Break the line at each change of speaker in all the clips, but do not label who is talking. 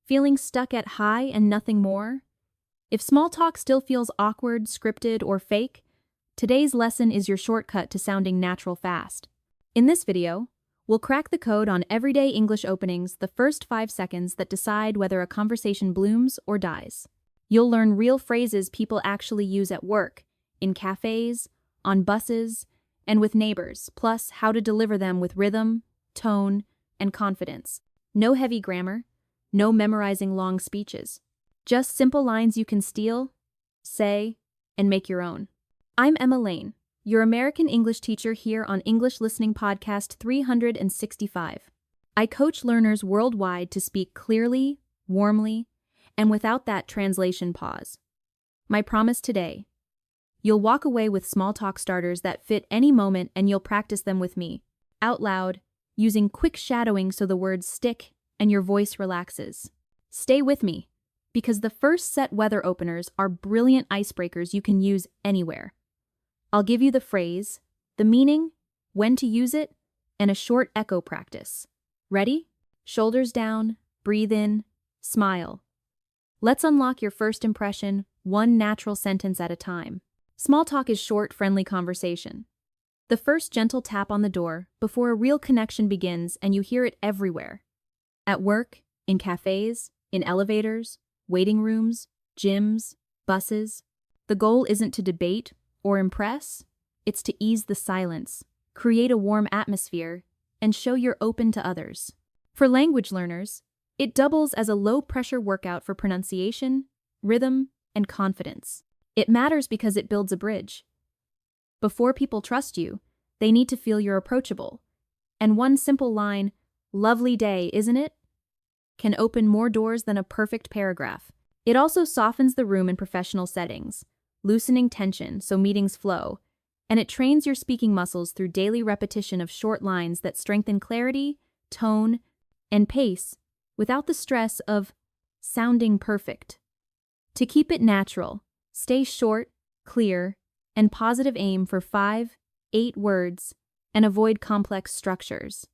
Feeling stuck at hi and nothing more? If small talk still feels awkward, scripted, or fake, today's lesson is your shortcut to sounding natural fast. In this video, we'll crack the code on everyday English openings, the first 5 seconds that decide whether a conversation blooms or dies. You'll learn real phrases people actually use at work, in cafes, on buses, and with neighbors, plus how to deliver them with rhythm, tone, and confidence. No heavy grammar, no memorizing long speeches. Just simple lines you can steal, say, and make your own. I'm Emma Lane, your American English teacher here on English Listening Podcast 365. I coach learners worldwide to speak clearly, warmly, and without that translation pause. My promise today: you'll walk away with small talk starters that fit any moment, and you'll practice them with me, out loud, using quick shadowing so the words stick and your voice relaxes. Stay with me, because the first set weather openers are brilliant icebreakers you can use anywhere. I'll give you the phrase, the meaning, when to use it, and a short echo practice. Ready? Shoulders down, breathe in, smile. Let's unlock your first impression, one natural sentence at a time. Small talk is short, friendly conversation. The first gentle tap on the door before a real connection begins, and you hear it everywhere. At work, in cafes, in elevators, waiting rooms, gyms, buses. The goal isn't to debate or impress, it's to ease the silence, create a warm atmosphere, and show you're open to others. For language learners, it doubles as a low-pressure workout for pronunciation, rhythm, and confidence. It matters because it builds a bridge. Before people trust you, they need to feel you're approachable. And one simple line, "Lovely day, isn't it?" can open more doors than a perfect paragraph. It also softens the room in professional settings, loosening tension so meetings flow, and it trains your speaking muscles through daily repetition of short lines that strengthen clarity, tone, and pace without the stress of sounding perfect. To keep it natural, stay short, clear, and positive. Aim for 5, 8 words, and avoid complex structures.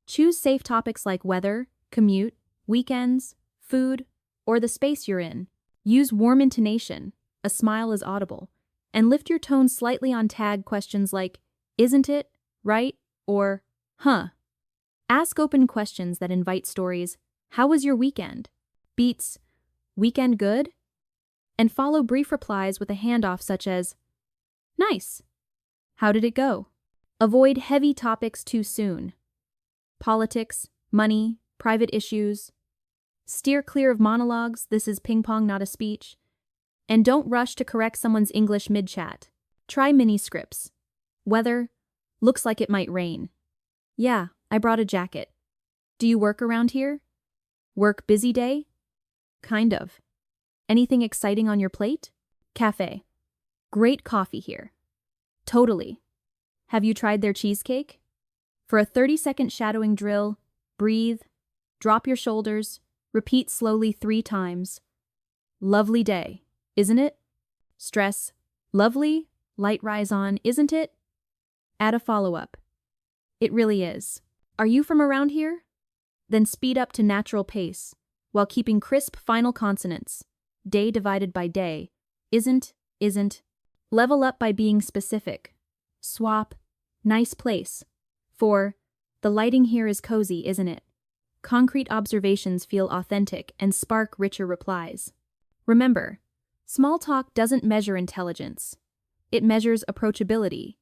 Choose safe topics like weather, commute, weekends, food, or the space you're in. Use warm intonation, a smile is audible, and lift your tone slightly on tag questions like, isn't it, right, or, huh. Ask open questions that invite stories, how was your weekend? Beats, weekend good? And follow brief replies with a handoff such as, nice. How did it go? Avoid heavy topics too soon. Politics, money, private issues. Steer clear of monologues, this is ping pong, not a speech. And don't rush to correct someone's English mid-chat. Try mini scripts. Weather, looks like it might rain. Yeah, I brought a jacket. Do you work around here? Work busy day? Kind of. Anything exciting on your plate? Cafe. Great coffee here. Totally. Have you tried their cheesecake? For a 30-second shadowing drill, breathe, drop your shoulders, repeat slowly 3 times. Lovely day, isn't it? Stress, lovely, light rise on, isn't it? Add a follow-up. It really is. Are you from around here? Then speed up to natural pace, while keeping crisp final consonants. Day divided by day. Isn't. Level up by being specific. Swap, nice place. For, the lighting here is cozy, isn't it? Concrete observations feel authentic and spark richer replies. Remember, small talk doesn't measure intelligence. It measures approachability.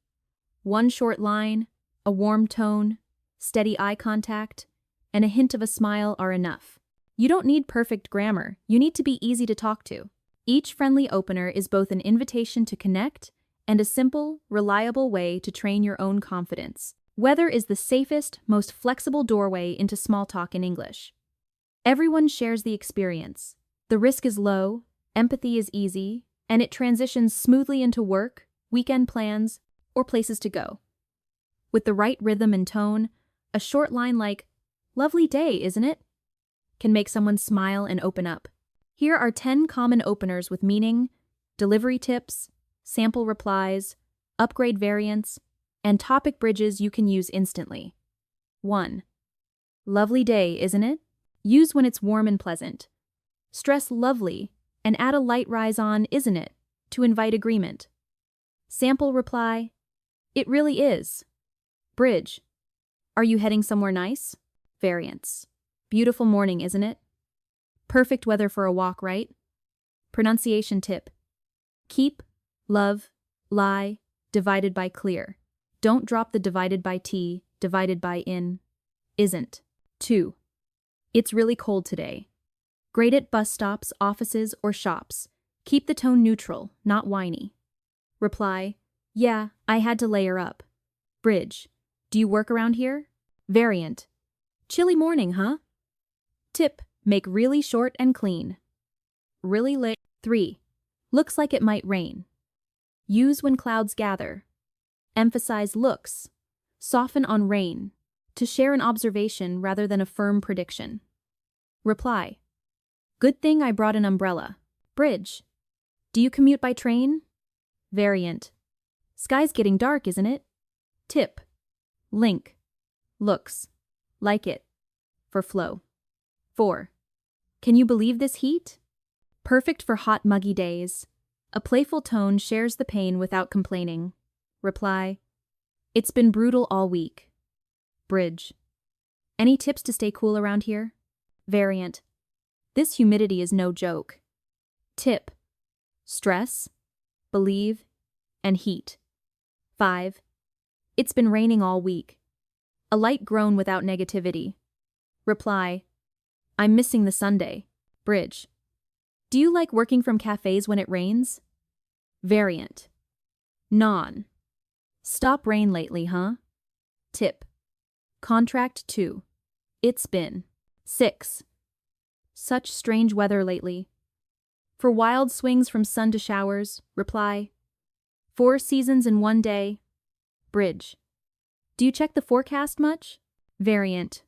One short line, a warm tone, steady eye contact, and a hint of a smile are enough. You don't need perfect grammar, you need to be easy to talk to. Each friendly opener is both an invitation to connect and a simple, reliable way to train your own confidence. Weather is the safest, most flexible doorway into small talk in English. Everyone shares the experience. The risk is low, empathy is easy, and it transitions smoothly into work, weekend plans, or places to go. With the right rhythm and tone, a short line like, lovely day, isn't it? Can make someone smile and open up. Here are 10 common openers with meaning, delivery tips, sample replies, upgrade variants, and topic bridges you can use instantly. 1. Lovely day, isn't it? Use when it's warm and pleasant, Stress lovely, and add a light rise on, isn't it, to invite agreement. Sample reply, it really is. Bridge, are you heading somewhere nice? Variants, beautiful morning, isn't it? Perfect weather for a walk, right? Pronunciation tip, keep, love, lie, divided by clear. Don't drop the divided by t, divided by in, isn't. 2. It's really cold today. Great at bus stops, offices, or shops. Keep the tone neutral, not whiny. Reply, yeah, I had to layer up. Bridge, do you work around here? Variant, chilly morning, huh? Tip, make really short and clean. Really late. 3. Looks like it might rain. Use when clouds gather. Emphasize looks. Soften on rain, to share an observation rather than a firm prediction. Reply, good thing I brought an umbrella. Bridge, do you commute by train? Variant, sky's getting dark, isn't it? Tip, link, looks, like it, for flow. 4. Can you believe this heat? Perfect for hot, muggy days. A playful tone shares the pain without complaining. Reply, it's been brutal all week. Bridge, any tips to stay cool around here? Variant, this humidity is no joke. Tip, stress, believe, and heat. 5. It's been raining all week. A light groan without negativity. Reply, I'm missing the Sunday. Bridge, do you like working from cafes when it rains? Variant, non. Stop rain lately, huh? Tip, contract 2. It's been. 6. Such strange weather lately. For wild swings from sun to showers, reply, 4 seasons in one day. Bridge, do you check the forecast much? Variant,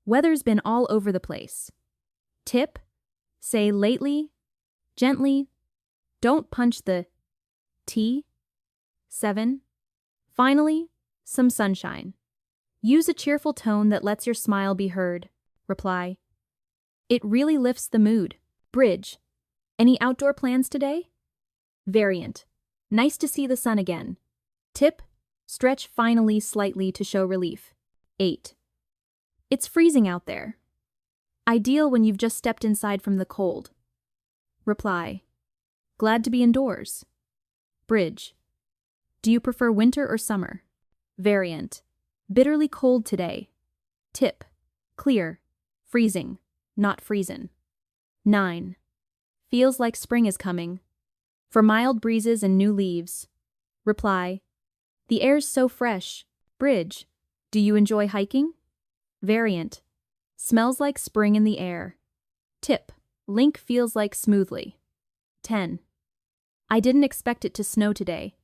weather's been all over the place. Tip, say lately, gently, don't punch the T. 7. Finally, some sunshine. Use a cheerful tone that lets your smile be heard. Reply, it really lifts the mood. Bridge, any outdoor plans today? Variant, nice to see the sun again. Tip, stretch finally slightly to show relief. 8. It's freezing out there. Ideal when you've just stepped inside from the cold. Reply, glad to be indoors. Bridge, do you prefer winter or summer? Variant, bitterly cold today. Tip, clear, freezing, not freezin'. 9. Feels like spring is coming. For mild breezes and new leaves. Reply, the air's so fresh. Bridge, do you enjoy hiking? Variant, smells like spring in the air. Tip, link feels like smoothly. 10. I didn't expect it to snow today.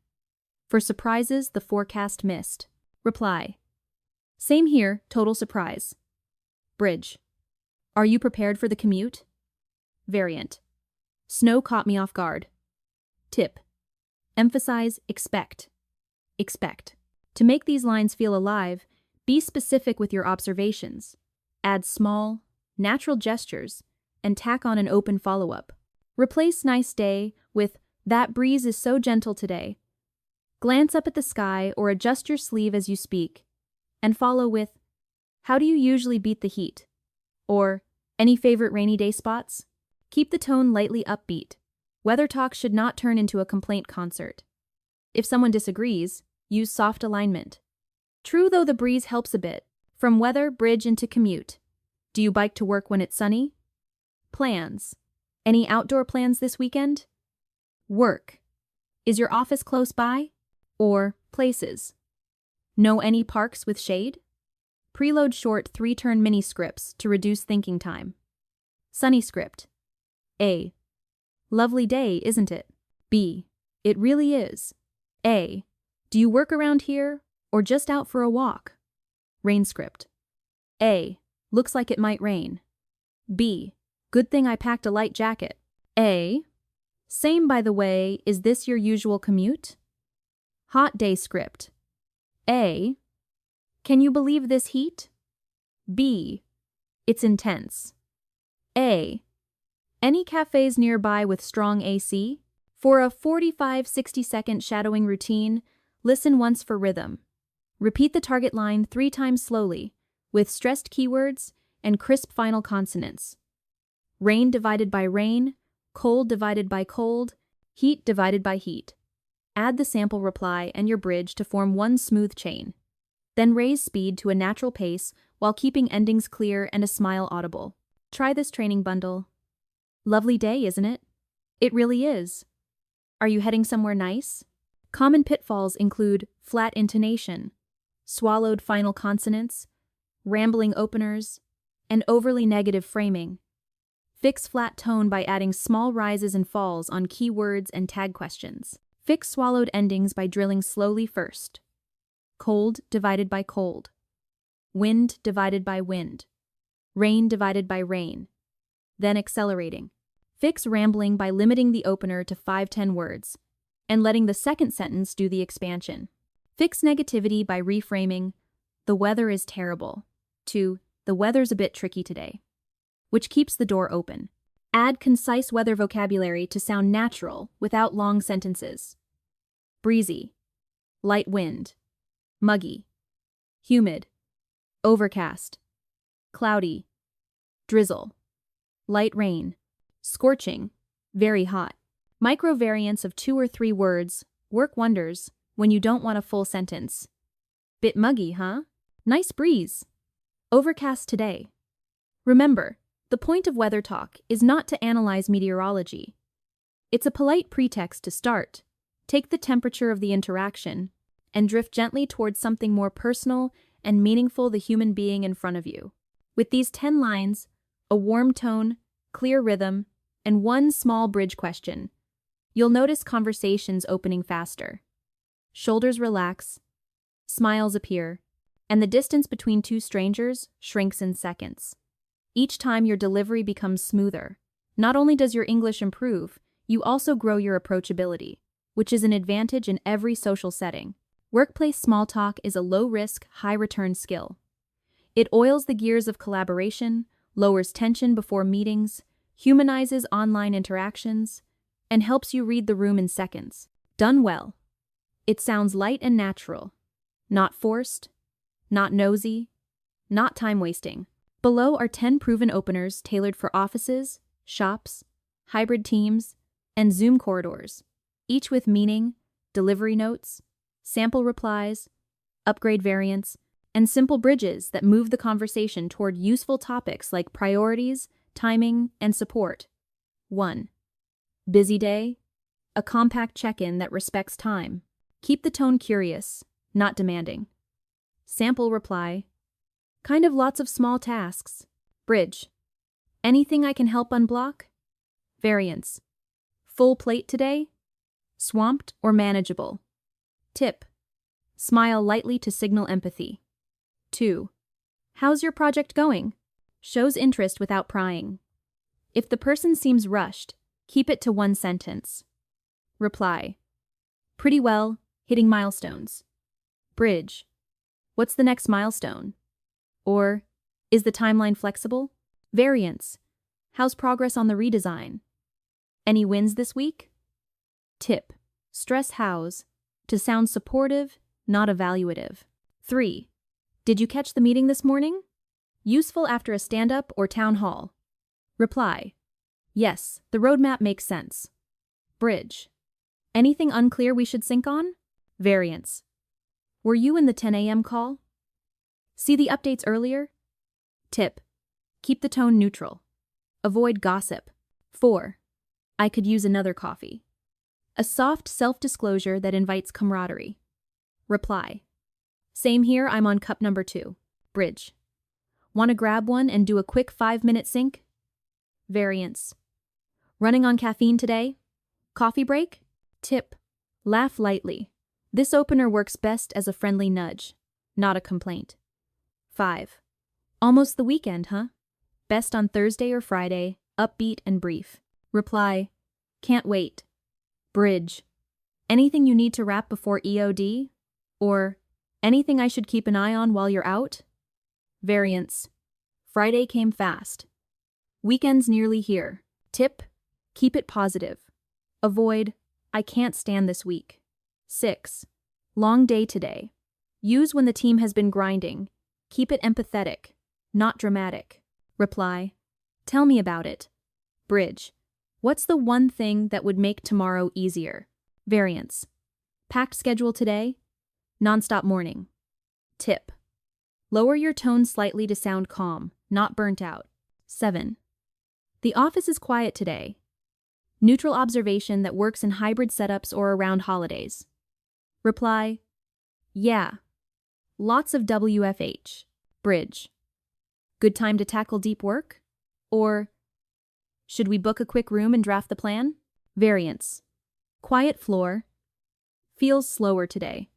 For surprises, the forecast missed. Reply, same here, total surprise. Bridge, are you prepared for the commute? Variant, snow caught me off guard. Tip, emphasize expect. Expect. To make these lines feel alive, be specific with your observations. Add small, natural gestures, and tack on an open follow-up. Replace nice day with that breeze is so gentle today. Glance up at the sky or adjust your sleeve as you speak, and follow with, how do you usually beat the heat? Or, any favorite rainy day spots? Keep the tone lightly upbeat. Weather talk should not turn into a complaint concert. If someone disagrees, use soft alignment. True though the breeze helps a bit. From weather, bridge into commute. Do you bike to work when it's sunny? Plans. Any outdoor plans this weekend? Work. Is your office close by? Or places. Know any parks with shade? Preload short 3-turn mini scripts to reduce thinking time. Sunny script. A. Lovely day, isn't it? B. It really is. A. Do you work around here or just out for a walk? Rain script. A. Looks like it might rain. B. Good thing I packed a light jacket. A. Same by the way, is this your usual commute? Hot day script. A. Can you believe this heat? B. It's intense. A. Any cafes nearby with strong AC? For a 45-60-second shadowing routine, listen once for rhythm. Repeat the target line 3 times slowly, with stressed keywords and crisp final consonants. Rain divided by rain, cold divided by cold, heat divided by heat. Add the sample reply and your bridge to form one smooth chain. Then raise speed to a natural pace while keeping endings clear and a smile audible. Try this training bundle. Lovely day, isn't it? It really is. Are you heading somewhere nice? Common pitfalls include flat intonation, swallowed final consonants, rambling openers, and overly negative framing. Fix flat tone by adding small rises and falls on keywords and tag questions. Fix swallowed endings by drilling slowly first. Cold divided by cold. Wind divided by wind. Rain divided by rain. Then accelerating. Fix rambling by limiting the opener to 5-10 words and letting the second sentence do the expansion. Fix negativity by reframing, "The weather is terrible," to "The weather's a bit tricky today," which keeps the door open. Add concise weather vocabulary to sound natural without long sentences. Breezy, light wind, muggy, humid, overcast, cloudy, drizzle, light rain, scorching, very hot. Micro variants of 2 or 3 words work wonders when you don't want a full sentence. Bit muggy, huh? Nice breeze. Overcast today. Remember, the point of weather talk is not to analyze meteorology. It's a polite pretext to start, take the temperature of the interaction, and drift gently towards something more personal and meaningful the human being in front of you. With these 10 lines, a warm tone, clear rhythm, and one small bridge question, you'll notice conversations opening faster. Shoulders relax, smiles appear, and the distance between 2 strangers shrinks in seconds. Each time your delivery becomes smoother. Not only does your English improve, you also grow your approachability, which is an advantage in every social setting. Workplace small talk is a low-risk, high-return skill. It oils the gears of collaboration, lowers tension before meetings, humanizes online interactions, and helps you read the room in seconds. Done well. It sounds light and natural, not forced, not nosy, not time-wasting. Below are 10 proven openers tailored for offices, shops, hybrid teams, and Zoom corridors, each with meaning, delivery notes, sample replies, upgrade variants, and simple bridges that move the conversation toward useful topics like priorities, timing, and support. 1. Busy day? A compact check-in that respects time. Keep the tone curious, not demanding. Sample reply. Kind of lots of small tasks. Bridge. Anything I can help unblock? Variants. Full plate today? Swamped or manageable? Tip. Smile lightly to signal empathy. 2. How's your project going? Shows interest without prying. If the person seems rushed, keep it to 1 sentence. Reply. Pretty well, hitting milestones. Bridge. What's the next milestone? Or, is the timeline flexible? Variants. How's progress on the redesign? Any wins this week? Tip. Stress hows to sound supportive, not evaluative. 3. Did you catch the meeting this morning? Useful after a stand-up or town hall. Reply. Yes, the roadmap makes sense. Bridge. Anything unclear we should sync on? Variants. Were you in the 10 a.m. call? See the updates earlier? Tip. Keep the tone neutral. Avoid gossip. 4. I could use another coffee. A soft self-disclosure that invites camaraderie. Reply. Same here, I'm on cup number 2. Bridge. Want to grab one and do a quick 5-minute sync? Variants. Running on caffeine today? Coffee break? Tip. Laugh lightly. This opener works best as a friendly nudge, not a complaint. 5. Almost the weekend, huh? Best on Thursday or Friday, upbeat and brief. Reply. Can't wait. Bridge. Anything you need to wrap before EOD? Or, anything I should keep an eye on while you're out? Variants. Friday came fast. Weekend's nearly here. Tip, keep it positive. Avoid, I can't stand this week. 6. Long day today. Use when the team has been grinding. Keep it empathetic, not dramatic. Reply, tell me about it. Bridge, what's the one thing that would make tomorrow easier? Variance, packed schedule today? Nonstop morning. Tip, lower your tone slightly to sound calm, not burnt out. 7. The office is quiet today. Neutral observation that works in hybrid setups or around holidays. Reply, yeah. Lots of WFH. Bridge, good time to tackle deep work? Or, should we book a quick room and draft the plan? Variance, quiet floor. Feels slower today.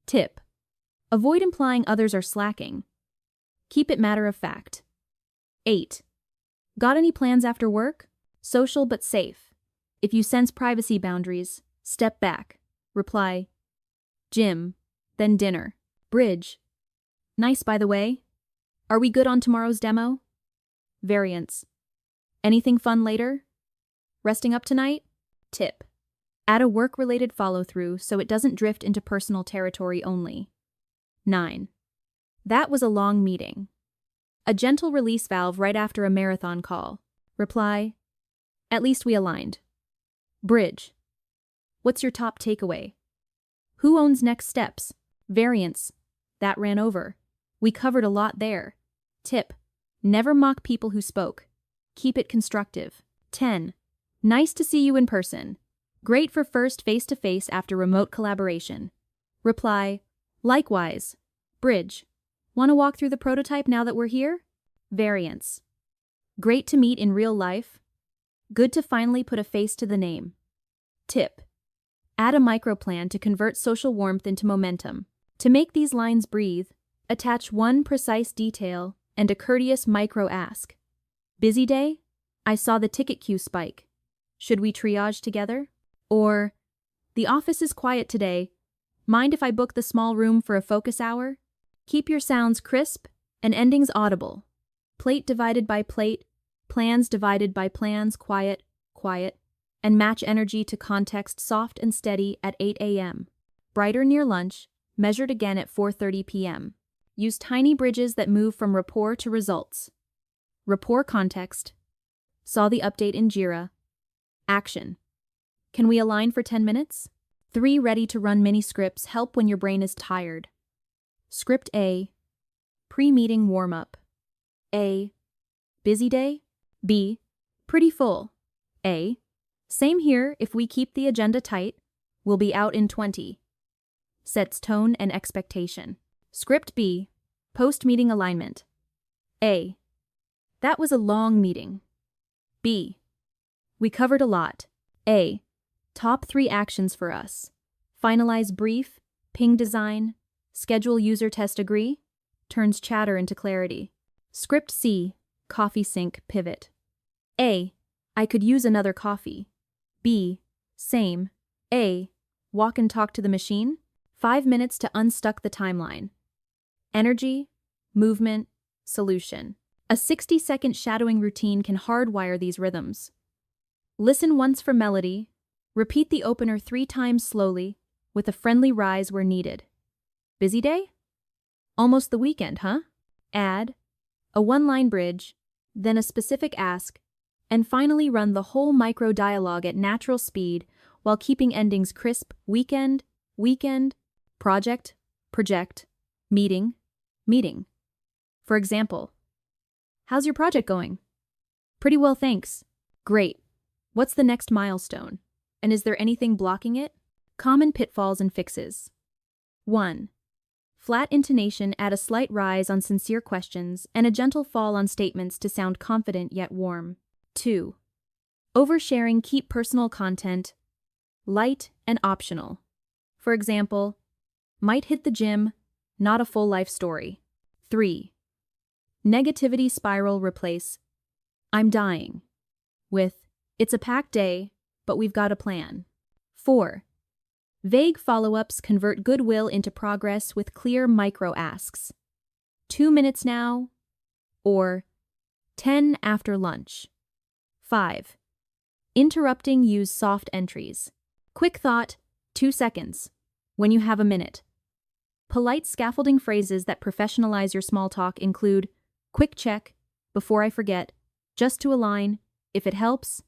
Tip, avoid implying others are slacking. Keep it matter of fact. 8. Got any plans after work? Social but safe. If you sense privacy boundaries, step back. Reply, gym, then dinner. Bridge, nice by the way. Are we good on tomorrow's demo? Variance, anything fun later? Resting up tonight? Tip, add a work-related follow-through so it doesn't drift into personal territory only. 9. That was a long meeting. A gentle release valve right after a marathon call. Reply, at least we aligned. Bridge, what's your top takeaway? Who owns next steps? Variance, that ran over. We covered a lot there. Tip, never mock people who spoke. Keep it constructive. 10. Nice to see you in person. Great for first face-to-face after remote collaboration. Reply, likewise. Bridge, want to walk through the prototype now that we're here? Variance, great to meet in real life. Good to finally put a face to the name. Tip, add a microplan to convert social warmth into momentum. To make these lines breathe, attach one precise detail and a courteous micro ask. Busy day? I saw the ticket queue spike. Should we triage together? Or, the office is quiet today. Mind if I book the small room for a focus hour? Keep your sounds crisp and endings audible. Plate divided by plate, plans divided by plans, quiet, quiet, and match energy to context soft and steady at 8 a.m. Brighter near lunch, measured again at 4:30 p.m. Use tiny bridges that move from rapport to results. Rapport context. Saw the update in Jira. Action. Can we align for 10 minutes? 3 ready-to-run mini-scripts help when your brain is tired. Script A. Pre-meeting warm-up. A. Busy day? B. Pretty full. A. Same here, if we keep the agenda tight, we'll be out in 20. Sets tone and expectation. Script B. Post-meeting alignment. A. That was a long meeting. B. We covered a lot. A. Top 3 actions for us. Finalize brief, ping design, schedule user test agree, turns chatter into clarity. Script C. Coffee sync pivot. A. I could use another coffee. B. Same. A. Walk and talk to the machine. 5 minutes to unstuck the timeline. Energy, movement, solution. A 60-second shadowing routine can hardwire these rhythms. Listen once for melody. Repeat the opener 3 times slowly, with a friendly rise where needed. Busy day? Almost the weekend, huh? Add a 1-line bridge, then a specific ask, and finally run the whole micro dialogue at natural speed while keeping endings crisp. Weekend, weekend, project, project, meeting, meeting. For example, how's your project going? Pretty well, thanks. Great. What's the next milestone? And is there anything blocking it? Common pitfalls and fixes. 1. Flat intonation, add a slight rise on sincere questions and a gentle fall on statements to sound confident yet warm. 2. Oversharing, keep personal content light and optional. For example, might hit the gym, not a full life story. 3. Negativity spiral, replace I'm dying with it's a packed day, but we've got a plan. 4. Vague follow-ups, convert goodwill into progress with clear micro-asks. 2 minutes now, or 10 after lunch. 5. Interrupting, use soft entries. Quick thought, 2 seconds. When you have a minute. Polite scaffolding phrases that professionalize your small talk include quick check, before I forget, just to align, if it helps,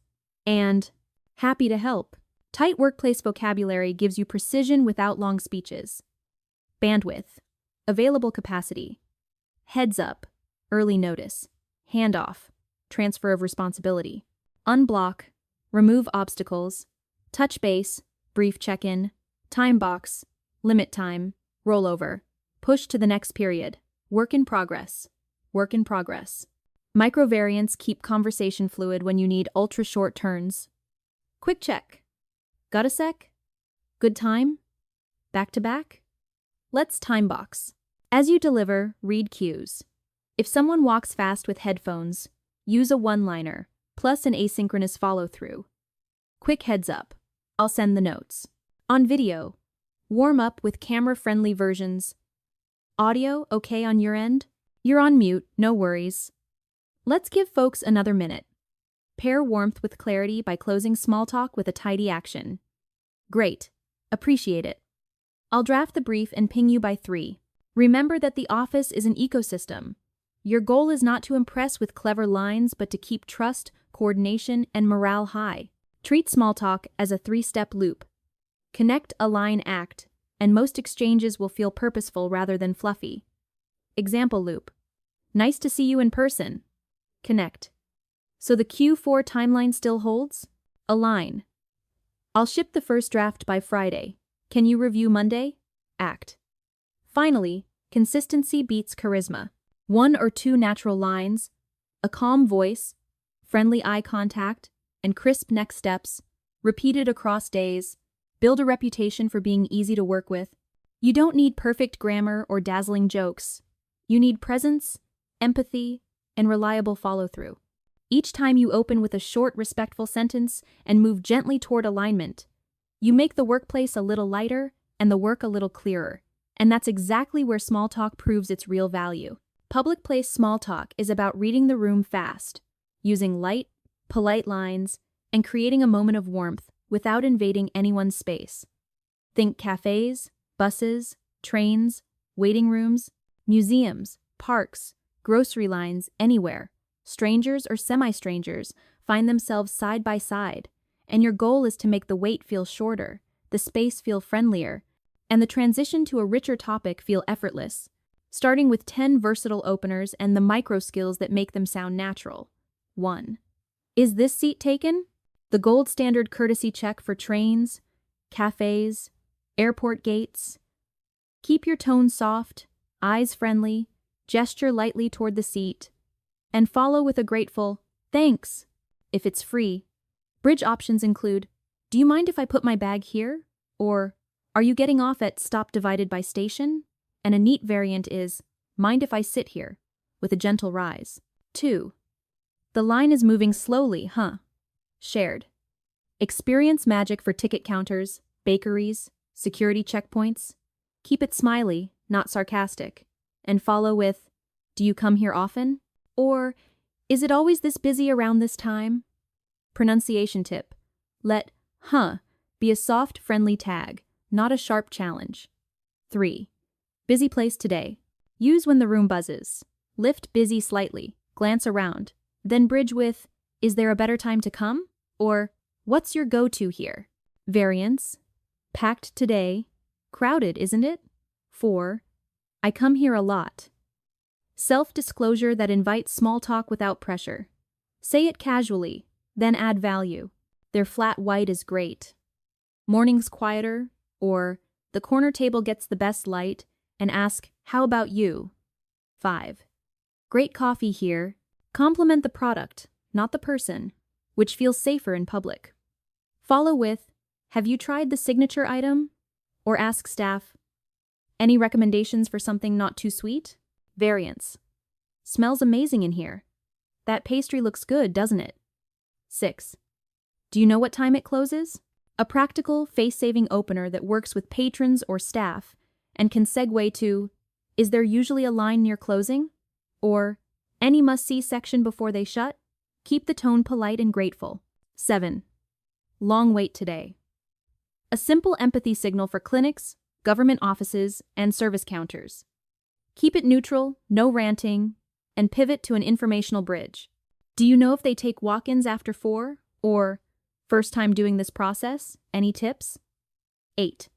and happy to help. Tight workplace vocabulary gives you precision without long speeches. Bandwidth, available capacity. Heads up, early notice. Handoff, transfer of responsibility. Unblock, remove obstacles. Touch base, brief check-in. Time box, limit time. Rollover, push to the next period. Work in progress, work in progress. Microvariants keep conversation fluid when you need ultra-short turns. Quick check. Got a sec? Good time? Back to back? Let's time box. As you deliver, read cues. If someone walks fast with headphones, use a one-liner, plus an asynchronous follow-through. Quick heads up. I'll send the notes. On video, warm up with camera-friendly versions. Audio okay on your end? You're on mute, no worries. Let's give folks another minute. Pair warmth with clarity by closing small talk with a tidy action. Great. Appreciate it. I'll draft the brief and ping you by 3. Remember that the office is an ecosystem. Your goal is not to impress with clever lines, but to keep trust, coordination, and morale high. Treat small talk as a 3-step loop. Connect, align, act, and most exchanges will feel purposeful rather than fluffy. Example loop. Nice to see you in person. Connect. So the Q4 timeline still holds? Align. I'll ship the first draft by Friday. Can you review Monday? Act. Finally, consistency beats charisma. 1 or 2 natural lines, a calm voice, friendly eye contact, and crisp next steps, repeated across days, build a reputation for being easy to work with. You don't need perfect grammar or dazzling jokes. You need presence, empathy, and reliable follow-through. Each time you open with a short, respectful sentence and move gently toward alignment, you make the workplace a little lighter and the work a little clearer. And that's exactly where small talk proves its real value. Public place small talk is about reading the room fast, using light, polite lines, and creating a moment of warmth without invading anyone's space. Think cafes, buses, trains, waiting rooms, museums, parks, grocery lines, anywhere. Strangers or semi-strangers find themselves side by side, and your goal is to make the wait feel shorter, the space feel friendlier, and the transition to a richer topic feel effortless, starting with 10 versatile openers and the micro skills that make them sound natural. 1. Is this seat taken? The gold standard courtesy check for trains, cafes, airport gates. Keep your tone soft, eyes friendly, gesture lightly toward the seat, and follow with a grateful, thanks, if it's free. Bridge options include, do you mind if I put my bag here? Or, are you getting off at stop divided by station? And a neat variant is, mind if I sit here, with a gentle rise. 2. The line is moving slowly, huh? Shared. Experience magic for ticket counters, bakeries, security checkpoints. Keep it smiley, not sarcastic. And follow with, do you come here often? Or, is it always this busy around this time? Pronunciation tip. Let huh be a soft, friendly tag, not a sharp challenge. 3. Busy place today. Use when the room buzzes. Lift busy slightly, glance around, then bridge with, is there a better time to come? Or, what's your go-to here? Variants. Packed today. Crowded, isn't it? 4. I come here a lot. Self-disclosure that invites small talk without pressure. Say it casually, then add value. Their flat white is great. Morning's quieter, or the corner table gets the best light, and ask, how about you? 5. Great coffee here. Compliment the product, not the person, which feels safer in public. Follow with, have you tried the signature item? Or ask staff, any recommendations for something not too sweet? Variants. Smells amazing in here. That pastry looks good, doesn't it? 6. Do you know what time it closes? A practical, face-saving opener that works with patrons or staff and can segue to, is there usually a line near closing? Or, any must-see section before they shut? Keep the tone polite and grateful. 7. Long wait today. A simple empathy signal for clinics, government offices, and service counters. Keep it neutral, no ranting, and pivot to an informational bridge. Do you know if they take walk-ins after 4? Or, first time doing this process? Any tips? 8.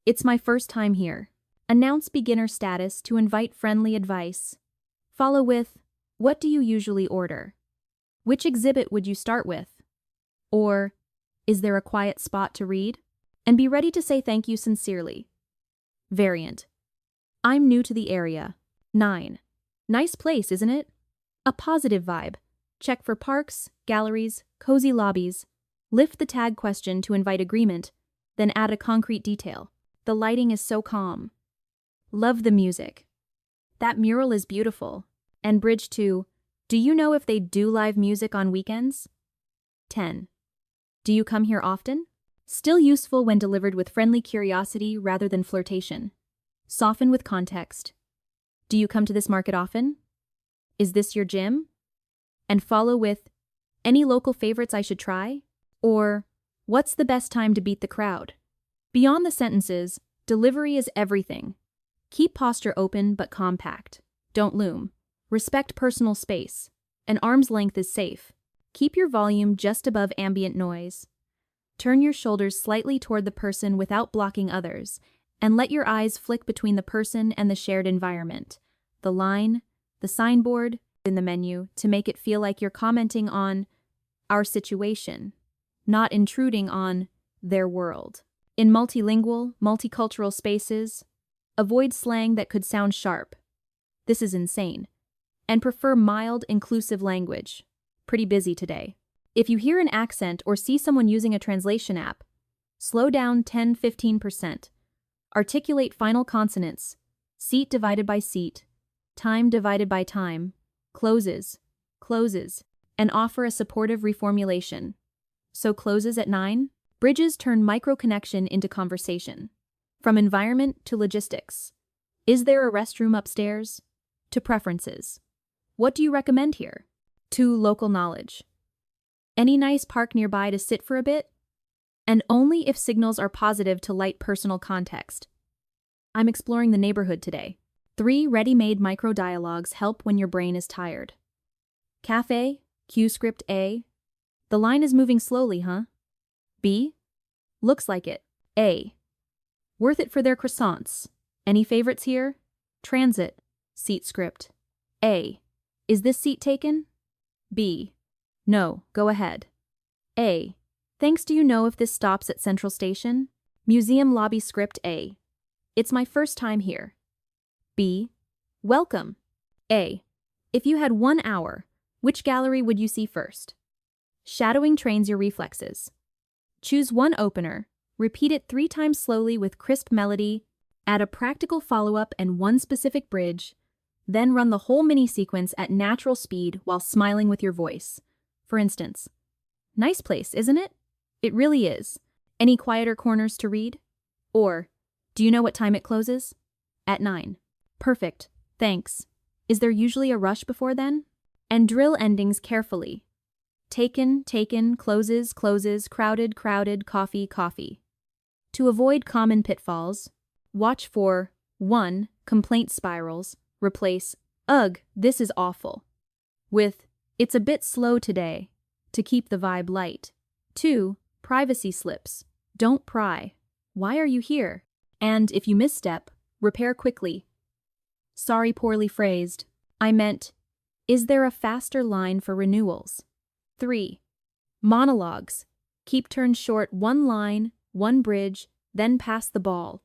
It's my first time here. Announce beginner status to invite friendly advice. Follow with, what do you usually order? Which exhibit would you start with? Or, is there a quiet spot to read? And be ready to say thank you sincerely. Variant. I'm new to the area. 9. Nice place, isn't it? A positive vibe. Check for parks, galleries, cozy lobbies. Lift the tag question to invite agreement, then add a concrete detail. The lighting is so calm. Love the music. That mural is beautiful. And bridge 2. Do you know if they do live music on weekends? 10. Do you come here often? Still useful when delivered with friendly curiosity rather than flirtation. Soften with context. Do you come to this market often? Is this your gym? And follow with, any local favorites I should try? Or, what's the best time to beat the crowd? Beyond the sentences, delivery is everything. Keep posture open but compact. Don't loom. Respect personal space. An arm's length is safe. Keep your volume just above ambient noise. Turn your shoulders slightly toward the person without blocking others, and let your eyes flick between the person and the shared environment, the line, the signboard, in the menu, to make it feel like you're commenting on our situation, not intruding on their world. In multilingual, multicultural spaces, avoid slang that could sound sharp. This is insane. And prefer mild, inclusive language. Pretty busy today. If you hear an accent or see someone using a translation app, slow down 10-15%. Articulate final consonants, seat divided by seat, time divided by time, closes, and offer a supportive reformulation. So closes at 9? Bridges turn micro-connection into conversation. From environment to logistics. Is there a restroom upstairs? To preferences. What do you recommend here? To local knowledge. Any nice park nearby to sit for a bit? And only if signals are positive to light personal context. I'm exploring the neighborhood today. 3 ready-made micro-dialogues help when your brain is tired. Cafe, cue script A. The line is moving slowly, huh? B. Looks like it. A. Worth it for their croissants. Any favorites here? Transit. Seat script. A. Is this seat taken? B. No, go ahead. A. Thanks, do you know if this stops at Central Station? Museum lobby script A. It's my first time here. B. Welcome. A. If you had 1 hour, which gallery would you see first? Shadowing trains your reflexes. Choose one opener, repeat it 3 times slowly with crisp melody, add a practical follow-up and one specific bridge, then run the whole mini-sequence at natural speed while smiling with your voice. For instance, nice place, isn't it? It really is. Any quieter corners to read? Or, do you know what time it closes? At 9. Perfect, thanks. Is there usually a rush before then? And drill endings carefully. Taken, closes, crowded, coffee. To avoid common pitfalls, watch for 1. Complaint spirals. Replace, ugh, this is awful, with, it's a bit slow today, to keep the vibe light. 2. Privacy slips. Don't pry. Why are you here? And if you misstep, repair quickly. Sorry, poorly phrased. I meant, is there a faster line for renewals? 3. Monologues. Keep turns short, 1 line, 1 bridge, then pass the ball.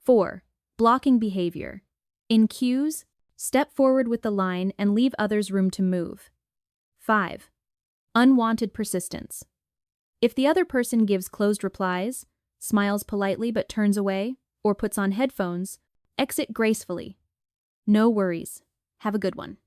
4. Blocking behavior. In cues, step forward with the line and leave others room to move. 5. Unwanted persistence. If the other person gives closed replies, smiles politely but turns away, or puts on headphones, exit gracefully. No worries. Have a good one.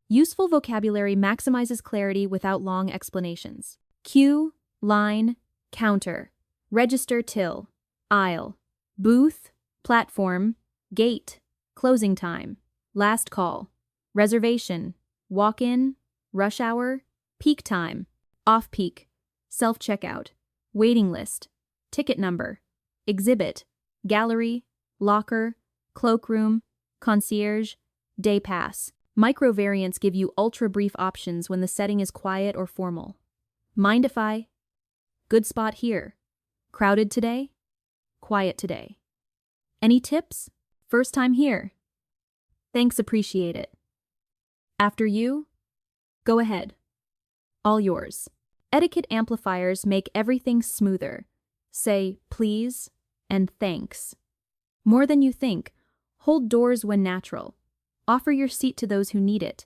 Useful vocabulary maximizes clarity without long explanations. Cue, line, counter, register till, aisle, booth, platform, gate, closing time, last call, reservation, walk-in, rush hour, peak time, off-peak, self-checkout. waiting list, ticket number, exhibit, gallery, locker, cloakroom, concierge, day pass. Micro variants give you ultra-brief options when the setting is quiet or formal. Mind if I? Good spot here. Crowded today? Quiet today. Any tips? First time here. Thanks, appreciate it. After you? Go ahead. All yours. Etiquette amplifiers make everything smoother. Say please and thanks. More than you think, hold doors when natural. Offer your seat to those who need it.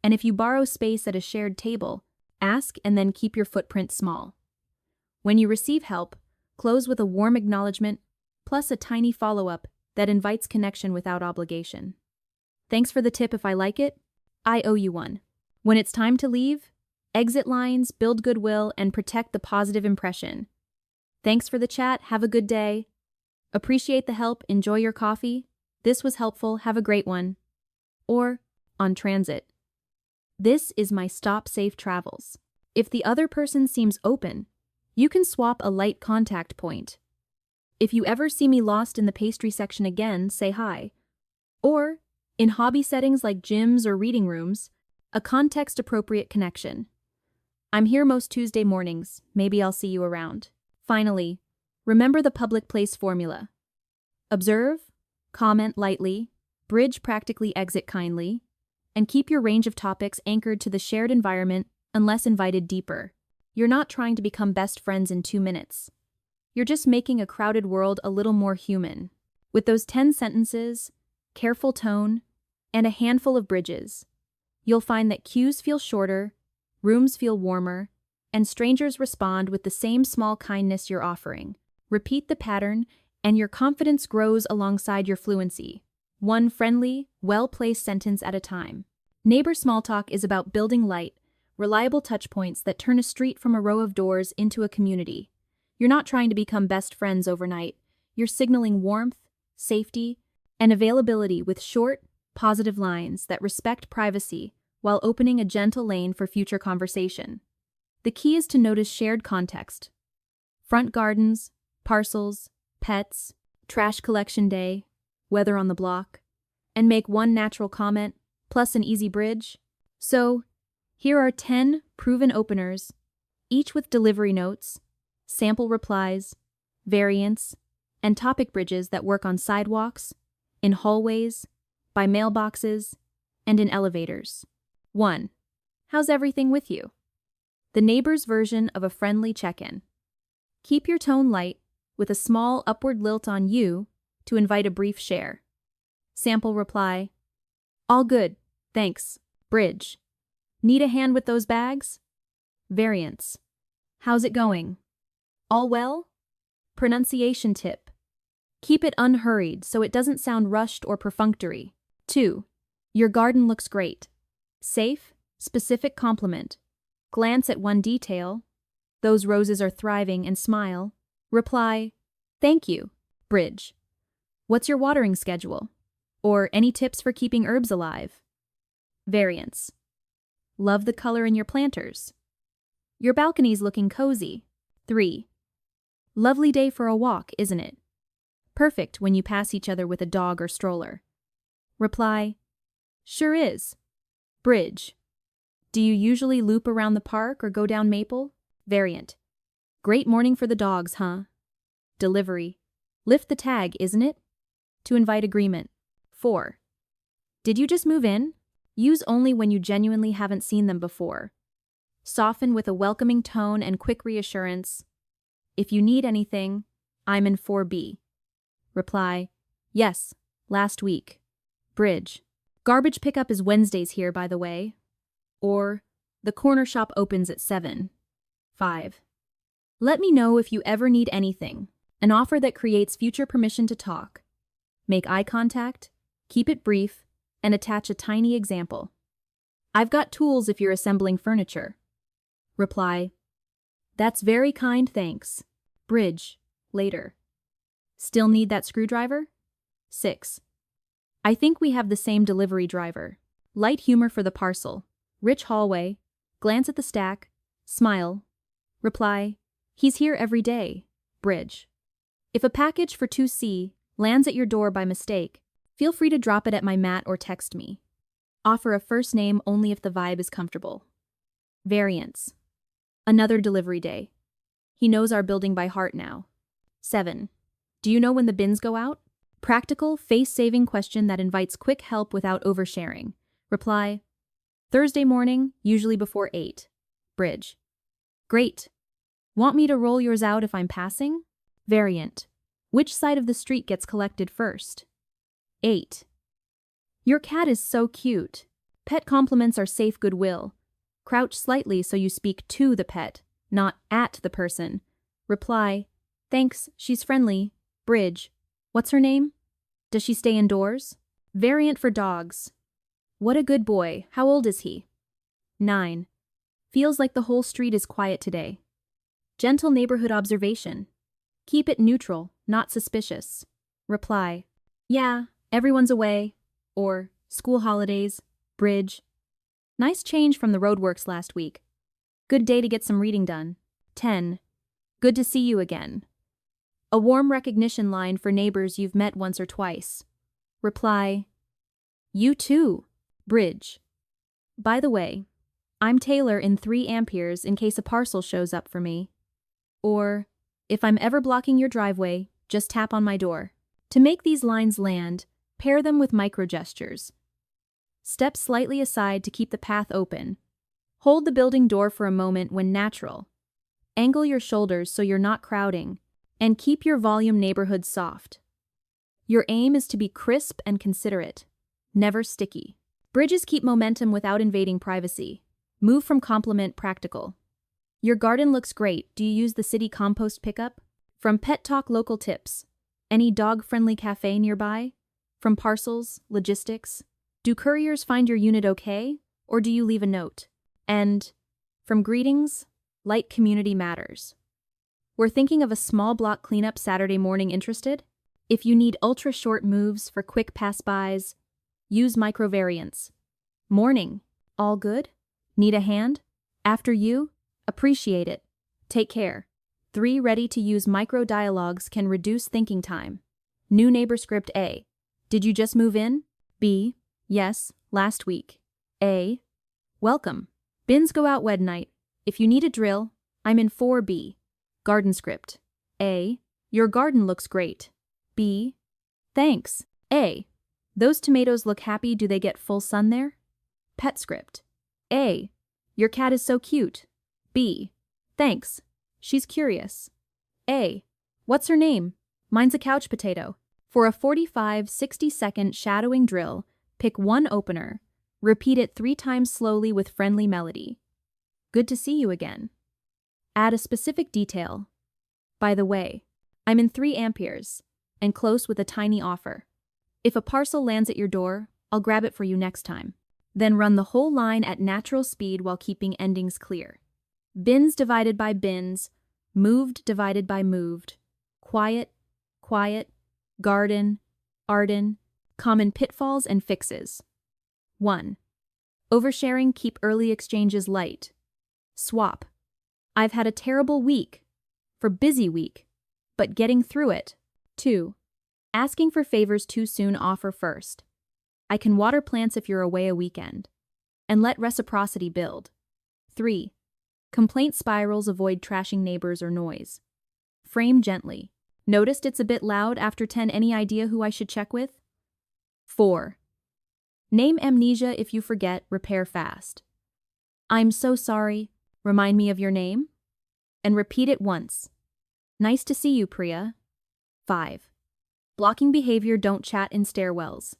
And if you borrow space at a shared table, ask and then keep your footprint small. When you receive help, close with a warm acknowledgement, plus a tiny follow-up that invites connection without obligation. Thanks for the tip if I like it. I owe you one. When it's time to leave, exit lines, build goodwill, and protect the positive impression. Thanks for the chat, have a good day. Appreciate the help, enjoy your coffee. This was helpful, have a great one. Or, on transit. This is my stop, safe travels. If the other person seems open, you can swap a light contact point. If you ever see me lost in the pastry section again, say hi. Or, in hobby settings like gyms or reading rooms, a context-appropriate connection. I'm here most Tuesday mornings, maybe I'll see you around. Finally, remember the public place formula. Observe, comment lightly, bridge practically, exit kindly, and keep your range of topics anchored to the shared environment unless invited deeper. You're not trying to become best friends in 2 minutes. You're just making a crowded world a little more human. With those 10 sentences, careful tone, and a handful of bridges, you'll find that cues feel shorter, rooms feel warmer, and strangers respond with the same small kindness you're offering. Repeat the pattern, and your confidence grows alongside your fluency. One friendly, well-placed sentence at a time. Neighbor small talk is about building light, reliable touchpoints that turn a street from a row of doors into a community. You're not trying to become best friends overnight. You're signaling warmth, safety, and availability with short, positive lines that respect privacy while opening a gentle lane for future conversation. The key is to notice shared context. Front gardens, parcels, pets, trash collection day, weather on the block, and make one natural comment, plus an easy bridge. So, here are 10 proven openers, each with delivery notes, sample replies, variants, and topic bridges that work on sidewalks, in hallways, by mailboxes, and in elevators. 1. How's everything with you? The neighbor's version of a friendly check-in. Keep your tone light, with a small upward lilt on you to invite a brief share. Sample reply. All good, thanks. Bridge. Need a hand with those bags? Variants. How's it going? All well? Pronunciation tip. Keep it unhurried so it doesn't sound rushed or perfunctory. 2. Your garden looks great. Safe, specific compliment. Glance at one detail. Those roses are thriving, and smile. Reply, thank you. Bridge. What's your watering schedule? Or any tips for keeping herbs alive? Variants. Love the color in your planters. Your balcony's looking cozy. 3. Lovely day for a walk, isn't it? Perfect when you pass each other with a dog or stroller. Reply, sure is. Bridge. Do you usually loop around the park or go down Maple? Variant. Great morning for the dogs, huh? Delivery. Lift the tag, isn't it? To invite agreement. 4. Did you just move in? Use only when you genuinely haven't seen them before. Soften with a welcoming tone and quick reassurance. If you need anything, I'm in 4B. Reply, yes, last week. Bridge. Garbage pickup is Wednesdays here, by the way. Or, the corner shop opens at 7. 5. Let me know if you ever need anything. An offer that creates future permission to talk. Make eye contact, keep it brief, and attach a tiny example. I've got tools if you're assembling furniture. Reply, that's very kind, thanks. Bridge, later. Still need that screwdriver? 6. I think we have the same delivery driver. Light humor for the parcel. Rich hallway. Glance at the stack. Smile. Reply, He's here every day. Bridge. If a package for 2C lands at your door by mistake, feel free to drop it at my mat or text me. Offer a first name only if the vibe is comfortable. Variants. Another delivery day. He knows our building by heart now. 7. Do you know when the bins go out? Practical, face-saving question that invites quick help without oversharing. Reply. Thursday morning, usually before 8. Bridge. Great. Want me to roll yours out if I'm passing? Variant. Which side of the street gets collected first? 8. Your cat is so cute. Pet compliments are safe goodwill. Crouch slightly so you speak to the pet, not at the person. Reply. Thanks, she's friendly. Bridge. What's her name? Does she stay indoors? Variant for dogs. What a good boy. How old is he? 9. Feels like the whole street is quiet today. Gentle neighborhood observation. Keep it neutral, not suspicious. Reply. Yeah, everyone's away. Or, school holidays. Bridge. Nice change from the roadworks last week. Good day to get some reading done. 10. Good to see you again. A warm recognition line for neighbors you've met once or twice. Reply. You too. Bridge. By the way, I'm Taylor in 3 amperes in case a parcel shows up for me. Or, if I'm ever blocking your driveway, just tap on my door. To make these lines land, pair them with micro-gestures. Step slightly aside to keep the path open. Hold the building door for a moment when natural. Angle your shoulders so you're not crowding, and keep your volume neighborhood soft. Your aim is to be crisp and considerate, never sticky. Bridges keep momentum without invading privacy. Move from compliment practical. Your garden looks great. Do you use the city compost pickup? From Pet Talk local tips. Any dog-friendly cafe nearby? From parcels, logistics. Do couriers find your unit okay, or do you leave a note? And from greetings, light community matters. We're thinking of a small block cleanup Saturday morning. Interested? If you need ultra-short moves for quick pass-bys, use micro-variants. Morning. All good? Need a hand? After you? Appreciate it. Take care. 3 ready-to-use micro-dialogues can reduce thinking time. New neighbor script A. Did you just move in? B. Yes, last week. A. Welcome. Bins go out wed night. If you need a drill, I'm in 4B. Garden script. A. Your garden looks great. B. Thanks. A. Those tomatoes look happy. Do they get full sun there? Pet script. A. Your cat is so cute. B. Thanks. She's curious. A. What's her name? Mine's a couch potato. For a 45-60-second shadowing drill, pick one opener. Repeat it 3 times slowly with friendly melody. Good to see you again. Add a specific detail. By the way, I'm in 3 amperes and close with a tiny offer. If a parcel lands at your door, I'll grab it for you next time. Then run the whole line at natural speed while keeping endings clear. Bins divided by bins, moved divided by moved, quiet, quiet, garden, Arden, common pitfalls and fixes. 1. Oversharing, keep early exchanges light. Swap. I've had a terrible week. For busy week, but getting through it. 2. Asking for favors too soon, offer first. I can water plants if you're away a weekend. And let reciprocity build. 3. Complaint spirals, avoid trashing neighbors or noise. Frame gently. Noticed it's a bit loud after 10. Any idea who I should check with? 4. Name amnesia, if you forget, repair fast. I'm so sorry. Remind me of your name? And repeat it once. Nice to see you, Priya. 5. Blocking behavior, don't chat in stairwells.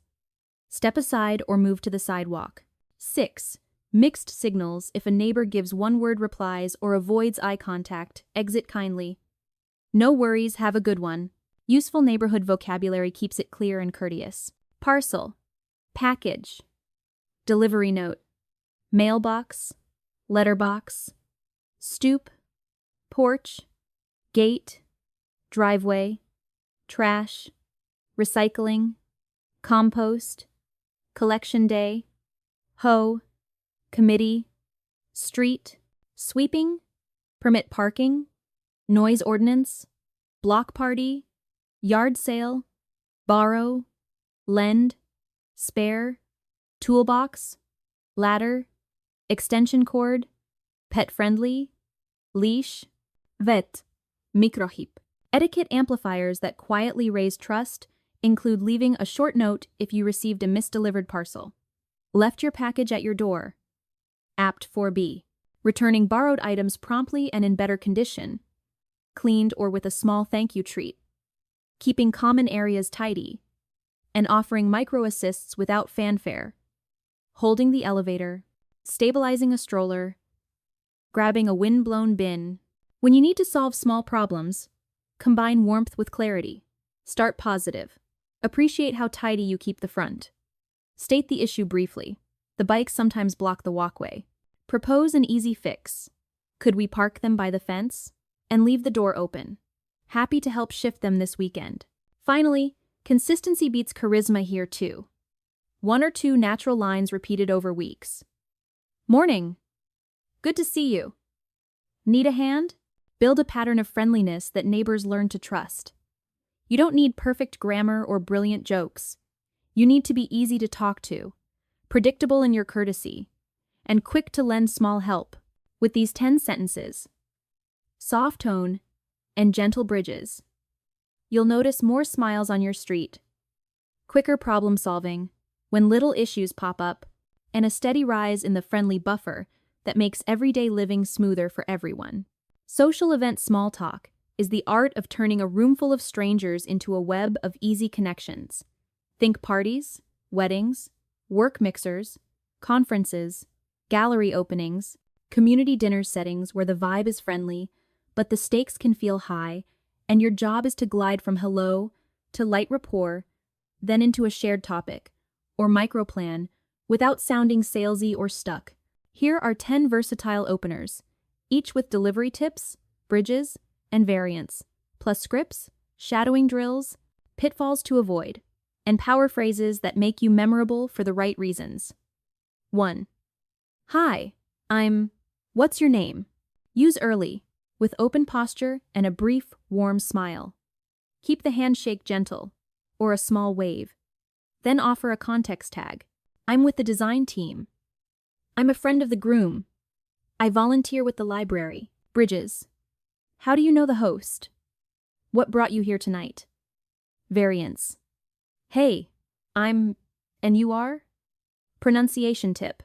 Step aside or move to the sidewalk. 6. Mixed signals, if a neighbor gives one-word replies or avoids eye contact, exit kindly. No worries, have a good one. Useful neighborhood vocabulary keeps it clear and courteous. Parcel. Package. Delivery note. Mailbox. Letterbox. Stoop. Porch. Gate. Driveway. Trash. Recycling. Compost. Collection day. Hoe. Committee. Street. Sweeping. Permit parking. noise ordinance, block party, yard sale, borrow, lend, spare, toolbox, ladder, extension cord, pet-friendly, leash, vet, mikrochip. Etiquette amplifiers that quietly raise trust include leaving a short note if you received a misdelivered parcel, left your package at your door, apt 4B, returning borrowed items promptly and in better condition, cleaned or with a small thank you treat, keeping common areas tidy, and offering micro assists without fanfare, holding the elevator, stabilizing a stroller, grabbing a wind-blown bin. When you need to solve small problems, combine warmth with clarity. Start positive. Appreciate how tidy you keep the front. State the issue briefly. The bikes sometimes block the walkway. Propose an easy fix. Could we park them by the fence? And leave the door open. Happy to help shift them this weekend. Finally, consistency beats charisma here too. 1 or 2 natural lines repeated over weeks. Morning. Good to see you. Need a hand? Build a pattern of friendliness that neighbors learn to trust. You don't need perfect grammar or brilliant jokes. You need to be easy to talk to, predictable in your courtesy, and quick to lend small help. With these 10 sentences, soft tone, and gentle bridges, you'll notice more smiles on your street, quicker problem solving when little issues pop up, and a steady rise in the friendly buffer that makes everyday living smoother for everyone. Social event small talk is the art of turning a room full of strangers into a web of easy connections. Think parties, weddings, work mixers, conferences, gallery openings, community dinner settings where the vibe is friendly, but the stakes can feel high, and your job is to glide from hello to light rapport, then into a shared topic, or microplan, without sounding salesy or stuck. Here are 10 versatile openers, each with delivery tips, bridges, and variants, plus scripts, shadowing drills, pitfalls to avoid, and power phrases that make you memorable for the right reasons. 1. Hi, what's your name? Use early, with open posture and a brief, warm smile. Keep the handshake gentle, or a small wave. Then offer a context tag. I'm with the design team. I'm a friend of the groom. I volunteer with the library. Bridges. How do you know the host? What brought you here tonight? Variants. Hey, and you are? Pronunciation tip.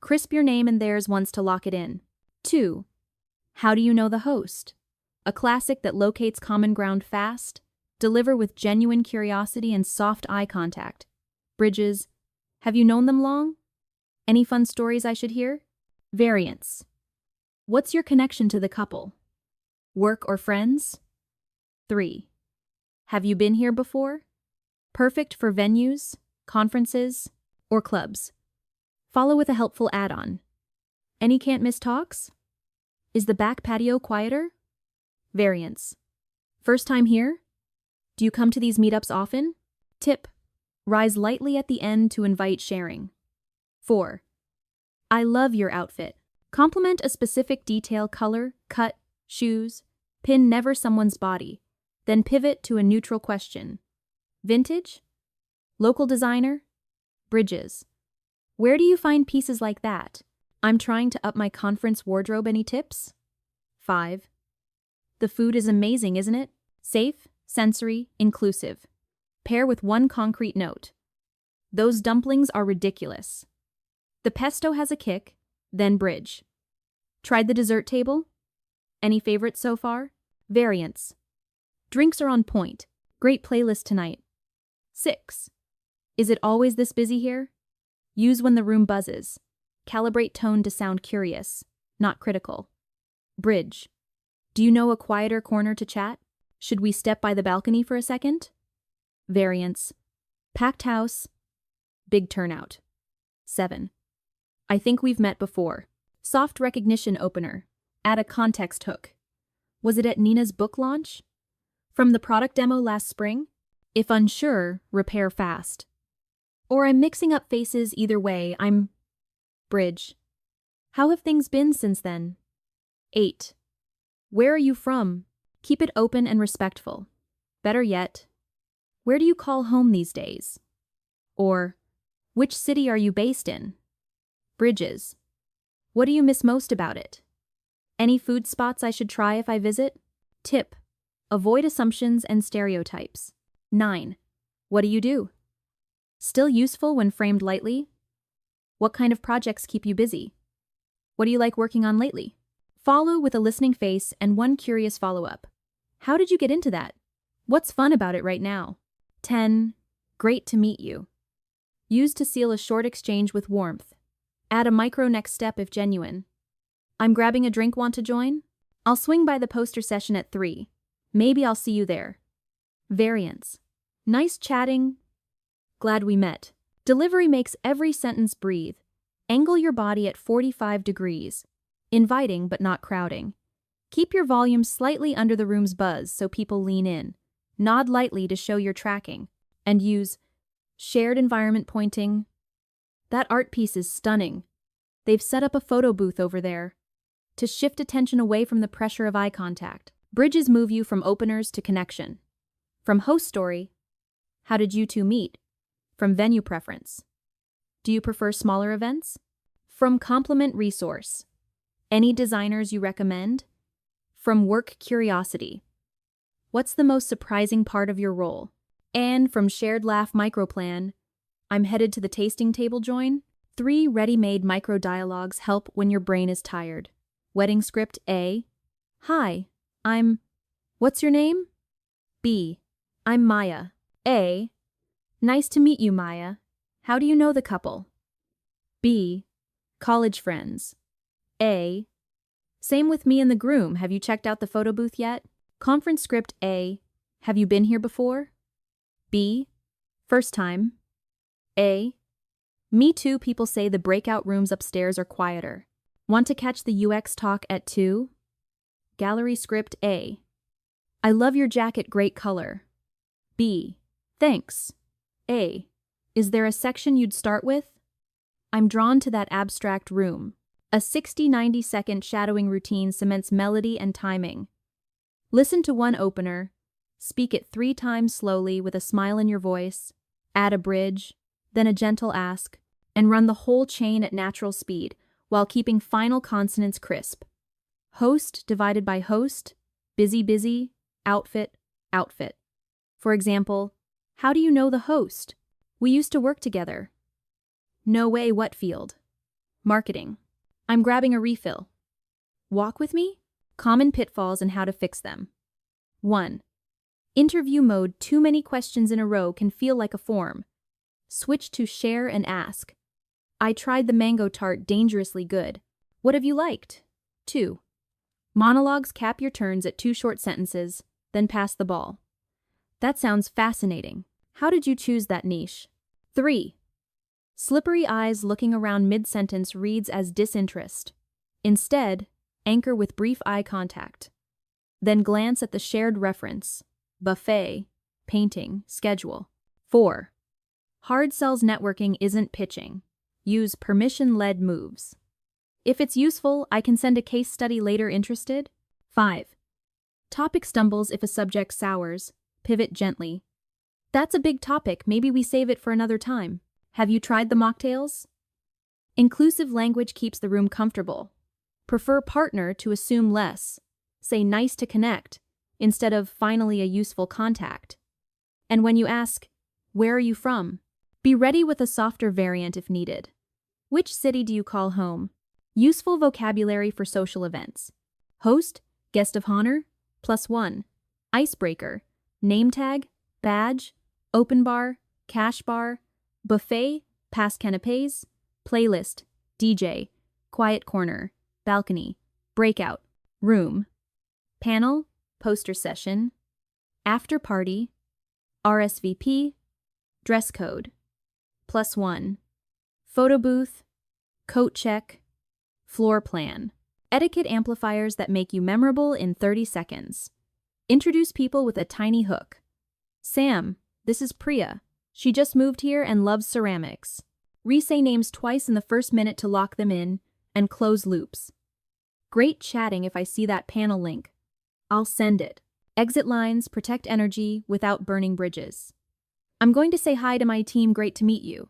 Crisp your name and theirs once to lock it in. 2. How do you know the host? A classic that locates common ground fast. Deliver with genuine curiosity and soft eye contact. Bridges. Have you known them long? Any fun stories I should hear? Variants. What's your connection to the couple? Work or friends? 3. Have you been here before? Perfect for venues, conferences, or clubs. Follow with a helpful add-on. Any can't-miss talks? Is the back patio quieter? Variants. First time here? Do you come to these meetups often? Tip. Rise lightly at the end to invite sharing. 4. I love your outfit. Compliment a specific detail, color, cut, shoes, pin never someone's body, then pivot to a neutral question. Vintage? Local designer? Bridges. Where do you find pieces like that? I'm trying to up my conference wardrobe. Any tips? 5. The food is amazing, isn't it? Safe, sensory, inclusive. Pair with one concrete note. Those dumplings are ridiculous. The pesto has a kick, then bridge. Tried the dessert table? Any favorites so far? Variants. Drinks are on point. Great playlist tonight. 6. Is it always this busy here? Use when the room buzzes. Calibrate tone to sound curious, not critical. Bridge. Do you know a quieter corner to chat? Should we step by the balcony for a second? Variants. Packed house. Big turnout. 7. I think we've met before. Soft recognition opener. Add a context hook. Was it at Nina's book launch? From the product demo last spring? If unsure, repair fast. Or I'm mixing up faces either way. Bridge. How have things been since then? 8. Where are you from? Keep it open and respectful. Better yet, where do you call home these days? Or, which city are you based in? Bridges. What do you miss most about it? Any food spots I should try if I visit? Tip. Avoid assumptions and stereotypes. 9. What do you do? Still useful when framed lightly? What kind of projects keep you busy? What do you like working on lately? Follow with a listening face and one curious follow-up. How did you get into that? What's fun about it right now? 10. Great to meet you. Use to seal a short exchange with warmth. Add a micro next step if genuine. I'm grabbing a drink, want to join? I'll swing by the poster session at 3. Maybe I'll see you there. Variants. Nice chatting. Glad we met. Delivery makes every sentence breathe. Angle your body at 45 degrees. Inviting but not crowding. Keep your volume slightly under the room's buzz so people lean in. Nod lightly to show you're tracking. And use shared environment pointing. That art piece is stunning. They've set up a photo booth over there. To shift attention away from the pressure of eye contact. Bridges move you from openers to connection. From host story, how did you two meet? From venue preference, do you prefer smaller events? From compliment resource, any designers you recommend? From work curiosity, what's the most surprising part of your role? And from shared laugh microplan, I'm headed to the tasting table join? 3 ready-made micro dialogues help when your brain is tired. Wedding script A. Hi, what's your name? B. I'm Maya. A. Nice to meet you, Maya. How do you know the couple? B. College friends. A. Same with me and the groom. Have you checked out the photo booth yet? Conference script A. Have you been here before? B. First time. A. Me too. People say the breakout rooms upstairs are quieter. Want to catch the UX talk at 2? Gallery script A. I love your jacket, great color. B. Thanks. A. Is there a section you'd start with? I'm drawn to that abstract room. A 60-90 second shadowing routine cements melody and timing. Listen to one opener, speak it 3 times slowly with a smile in your voice, add a bridge, then a gentle ask, and run the whole chain at natural speed while keeping final consonants crisp. Host divided by host, busy, busy, outfit, outfit. For example, how do you know the host? We used to work together. No way, what field? Marketing. I'm grabbing a refill. Walk with me? Common pitfalls and how to fix them. 1. Interview mode. Too many questions in a row can feel like a form. Switch to share and ask. I tried the mango tart, dangerously good. What have you liked? 2. Monologues. Cap your turns at 2 short sentences, then pass the ball. That sounds fascinating. How did you choose that niche? 3. Slippery eyes. Looking around mid-sentence reads as disinterest. Instead, anchor with brief eye contact. Then glance at the shared reference, buffet, painting, schedule. 4. Hard sells. Networking isn't pitching. Use permission-led moves. If it's useful, I can send a case study later. Interested? 5. Topic stumbles. If a subject sours, pivot gently. That's a big topic, maybe we save it for another time. Have you tried the mocktails? Inclusive language keeps the room comfortable. Prefer partner to assume less. Say nice to connect, instead of finally a useful contact. And when you ask, where are you from? Be ready with a softer variant if needed. Which city do you call home? Useful vocabulary for social events. Host, guest of honor, +1. Icebreaker, name tag, badge, open bar, cash bar, buffet, past canapés, playlist, DJ, quiet corner, balcony, breakout, room, panel, poster session, after party, RSVP, dress code, +1. Photo booth, coat check, floor plan. Etiquette amplifiers that make you memorable in 30 seconds. Introduce people with a tiny hook. Sam, this is Priya. She just moved here and loves ceramics. Re-say names twice in the first minute to lock them in, and close loops. Great chatting. If I see that panel link, I'll send it. Exit lines protect energy without burning bridges. I'm going to say hi to my team, great to meet you.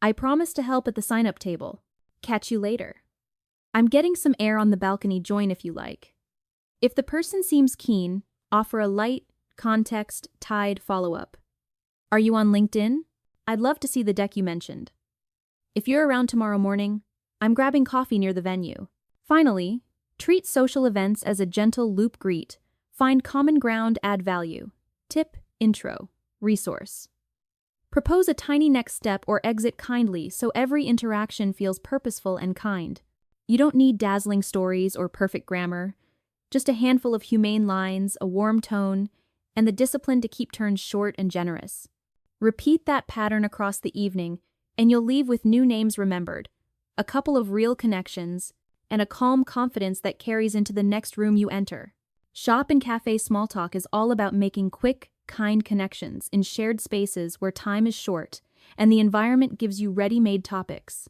I promise to help at the sign-up table. Catch you later. I'm getting some air on the balcony, join if you like. If the person seems keen, offer a light, context-tied follow-up. Are you on LinkedIn? I'd love to see the deck you mentioned. If you're around tomorrow morning, I'm grabbing coffee near the venue. Finally, treat social events as a gentle loop greet. Find common ground, add value. Tip, intro, resource. Propose a tiny next step or exit kindly so every interaction feels purposeful and kind. You don't need dazzling stories or perfect grammar, just a handful of humane lines, a warm tone, and the discipline to keep turns short and generous. Repeat that pattern across the evening, and you'll leave with new names remembered, a couple of real connections, and a calm confidence that carries into the next room you enter. Shop and cafe small talk is all about making quick, kind connections in shared spaces where time is short and the environment gives you ready-made topics.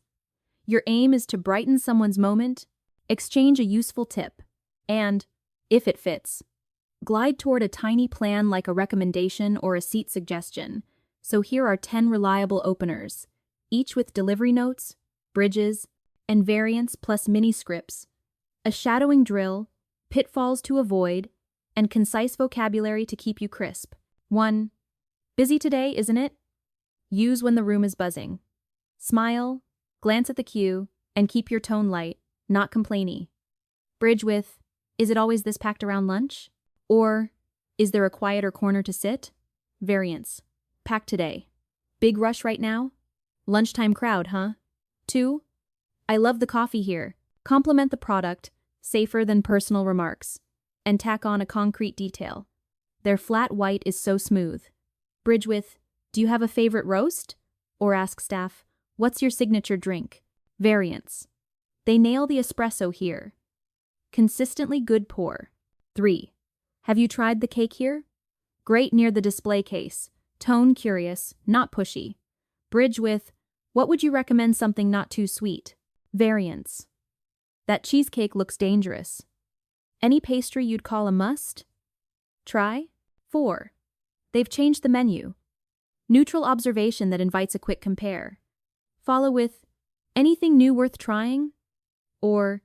Your aim is to brighten someone's moment, exchange a useful tip, and, if it fits, glide toward a tiny plan like a recommendation or a seat suggestion. So here are 10 reliable openers, each with delivery notes, bridges, and variants plus mini-scripts, a shadowing drill, pitfalls to avoid, and concise vocabulary to keep you crisp. 1. Busy today, isn't it? Use when the room is buzzing. Smile, glance at the cue, and keep your tone light, not complainy. Bridge with, is it always this packed around lunch? Or, is there a quieter corner to sit? Variants. Packed today. Big rush right now? Lunchtime crowd, huh? 2. I love the coffee here. Compliment the product, safer than personal remarks. And tack on a concrete detail. Their flat white is so smooth. Bridge with, do you have a favorite roast? Or ask staff, what's your signature drink? Variants. They nail the espresso here. Consistently good pour. 3. Have you tried the cake here? Great near the display case. Tone curious, not pushy. Bridge with, what would you recommend something not too sweet? Variants. That cheesecake looks dangerous. Any pastry you'd call a must? Try. 4. They've changed the menu. Neutral observation that invites a quick compare. Follow with, anything new worth trying? Or,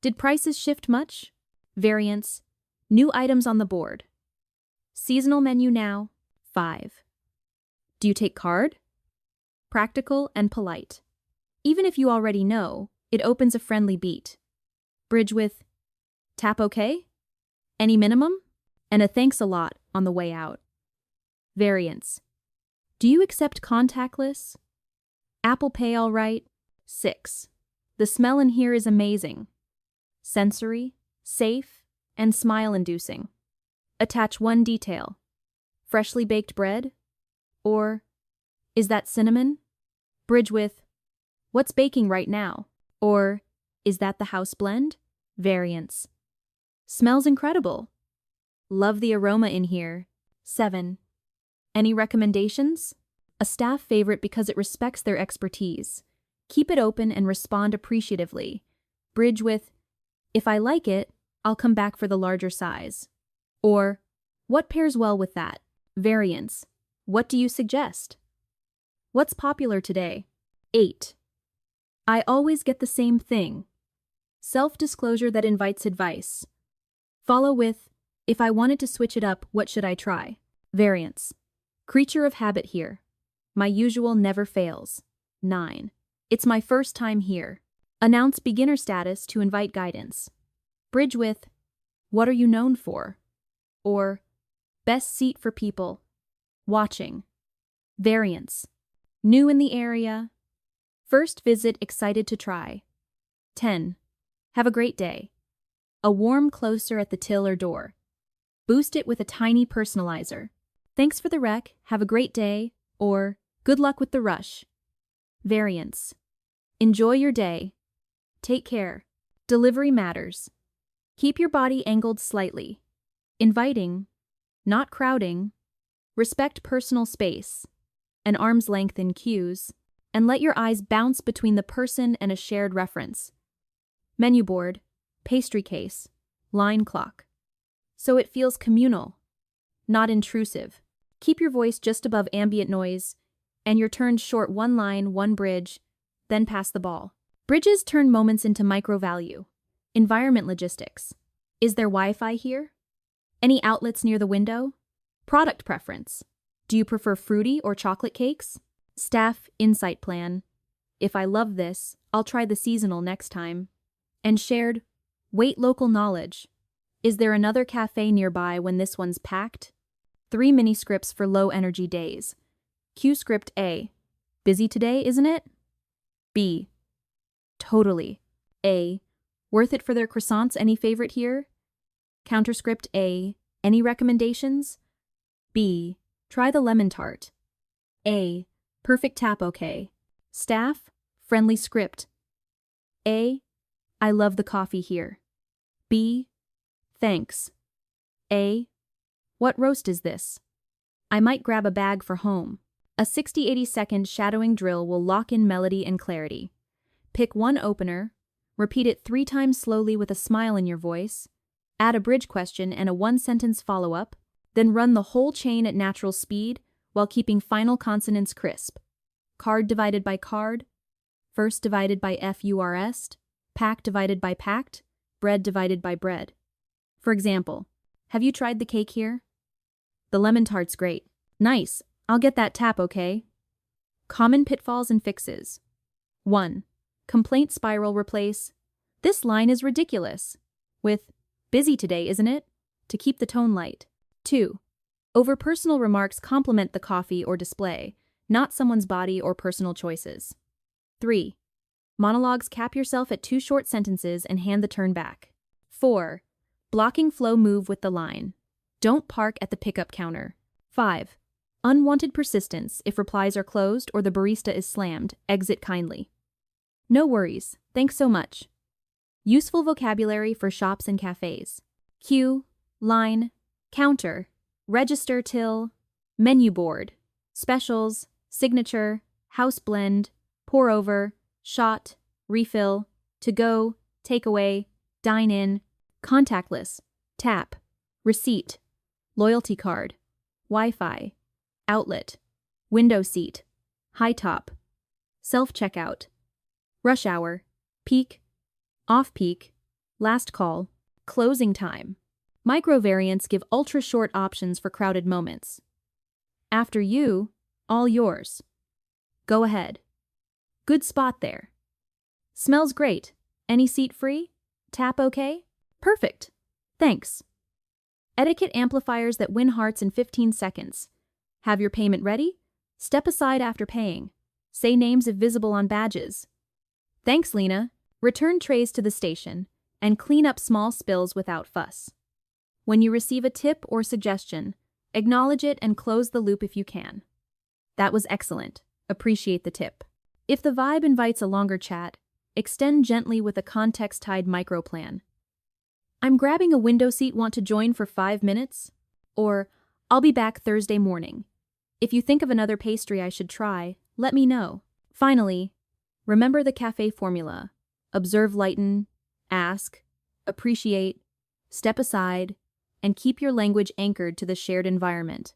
did prices shift much? Variants. New items on the board. Seasonal menu now. 5. Do you take card? Practical and polite. Even if you already know, it opens a friendly beat. Bridge with, tap okay? Any minimum? And a thanks a lot on the way out. Variants. Do you accept contactless? Apple Pay all right? 6. The smell in here is amazing. Sensory, safe, and smile-inducing. Attach one detail. Freshly baked bread? Or, is that cinnamon? Bridge with, what's baking right now? Or, is that the house blend? Variants. Smells incredible. Love the aroma in here. 7. Any recommendations? A staff favorite because it respects their expertise. Keep it open and respond appreciatively. Bridge with, if I like it, I'll come back for the larger size. Or, what pairs well with that? Variants. What do you suggest? What's popular today? 8. I always get the same thing. Self-disclosure that invites advice. Follow with, if I wanted to switch it up, what should I try? Variants. Creature of habit here. My usual never fails. 9. It's my first time here. Announce beginner status to invite guidance. Bridge with, what are you known for? Or, best seat for people watching. Variants. New in the area. First visit excited to try. 10. Have a great day. A warm closer at the till or door. Boost it with a tiny personalizer. Thanks for the rec, have a great day, or good luck with the rush. Variants. Enjoy your day. Take care. Delivery matters. Keep your body angled slightly. Inviting, not crowding. Respect personal space. An arm's length in cues. And let your eyes bounce between the person and a shared reference. Menu board, pastry case, line clock. so it feels communal, not intrusive. Keep your voice just above ambient noise, and you're turned short one line, one bridge, then pass the ball. Bridges turn moments into micro-value. Environment logistics. Is there Wi-Fi here? Any outlets near the window? Product preference. Do you prefer fruity or chocolate cakes? Staff insight plan. If I love this, I'll try the seasonal next time. And shared, wait local knowledge. Is there another cafe nearby when this one's packed? 3 mini scripts for low-energy days. Cue script A. Busy today, isn't it? B. Totally. A. Worth it for their croissants, any favorite here? Counterscript A. Any recommendations? B. Try the lemon tart. A. Perfect tap okay. Staff, friendly script. A. I love the coffee here. B. Thanks. A. What roast is this? I might grab a bag for home. A 60-80 second shadowing drill will lock in melody and clarity. Pick one opener, repeat it 3 times slowly with a smile in your voice, add a bridge question and a 1-sentence follow-up, then run the whole chain at natural speed while keeping final consonants crisp. Card divided by card, first divided by FURST, pack divided by packed, bread divided by bread. For example, have you tried the cake here? The lemon tart's great. Nice, I'll get that tap okay. Common pitfalls and fixes. 1. Complaint spiral replace. This line is ridiculous. With, busy today, isn't it? To keep the tone light. 2. Over-personal remarks compliment the coffee or display, not someone's body or personal choices. 3. Monologues cap yourself at 2 short sentences and hand the turn back. 4. Blocking flow move with the line. Don't park at the pickup counter. 5. Unwanted persistence if replies are closed or the barista is slammed, exit kindly. No worries, thanks so much. Useful vocabulary for shops and cafes. Queue, line, counter, register till, menu board, specials, signature, house blend, pour over, shot, refill, to go, takeaway, dine in, contactless, tap, receipt, loyalty card, Wi-Fi, outlet, window seat, high top, self-checkout, rush hour, peak, off-peak, last call, closing time. Micro variants give ultra-short options for crowded moments. After you, all yours. Go ahead. Good spot there. Smells great. Any seat free? Tap okay? Perfect. Thanks. Etiquette amplifiers that win hearts in 15 seconds. Have your payment ready? Step aside after paying. Say names if visible on badges. Thanks, Lena. Return trays to the station and clean up small spills without fuss. When you receive a tip or suggestion, acknowledge it and close the loop if you can. That was excellent. Appreciate the tip. If the vibe invites a longer chat, extend gently with a context-tied microplan. I'm grabbing a window seat, want to join for 5 minutes? Or, I'll be back Thursday morning. If you think of another pastry I should try, let me know. Finally, remember the cafe formula. Observe, lighten, ask, appreciate, step aside, and keep your language anchored to the shared environment.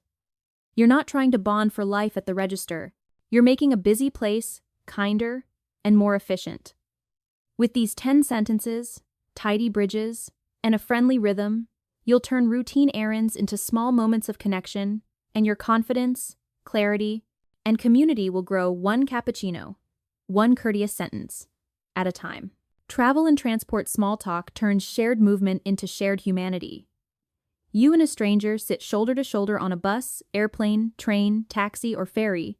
You're not trying to bond for life at the register. You're making a busy place kinder and more efficient. With these 10 sentences, tidy bridges, and a friendly rhythm, you'll turn routine errands into small moments of connection, and your confidence, clarity, and community will grow one cappuccino, one courteous sentence, at a time. Travel and transport small talk turns shared movement into shared humanity. You and a stranger sit shoulder to shoulder on a bus, airplane, train, taxi, or ferry,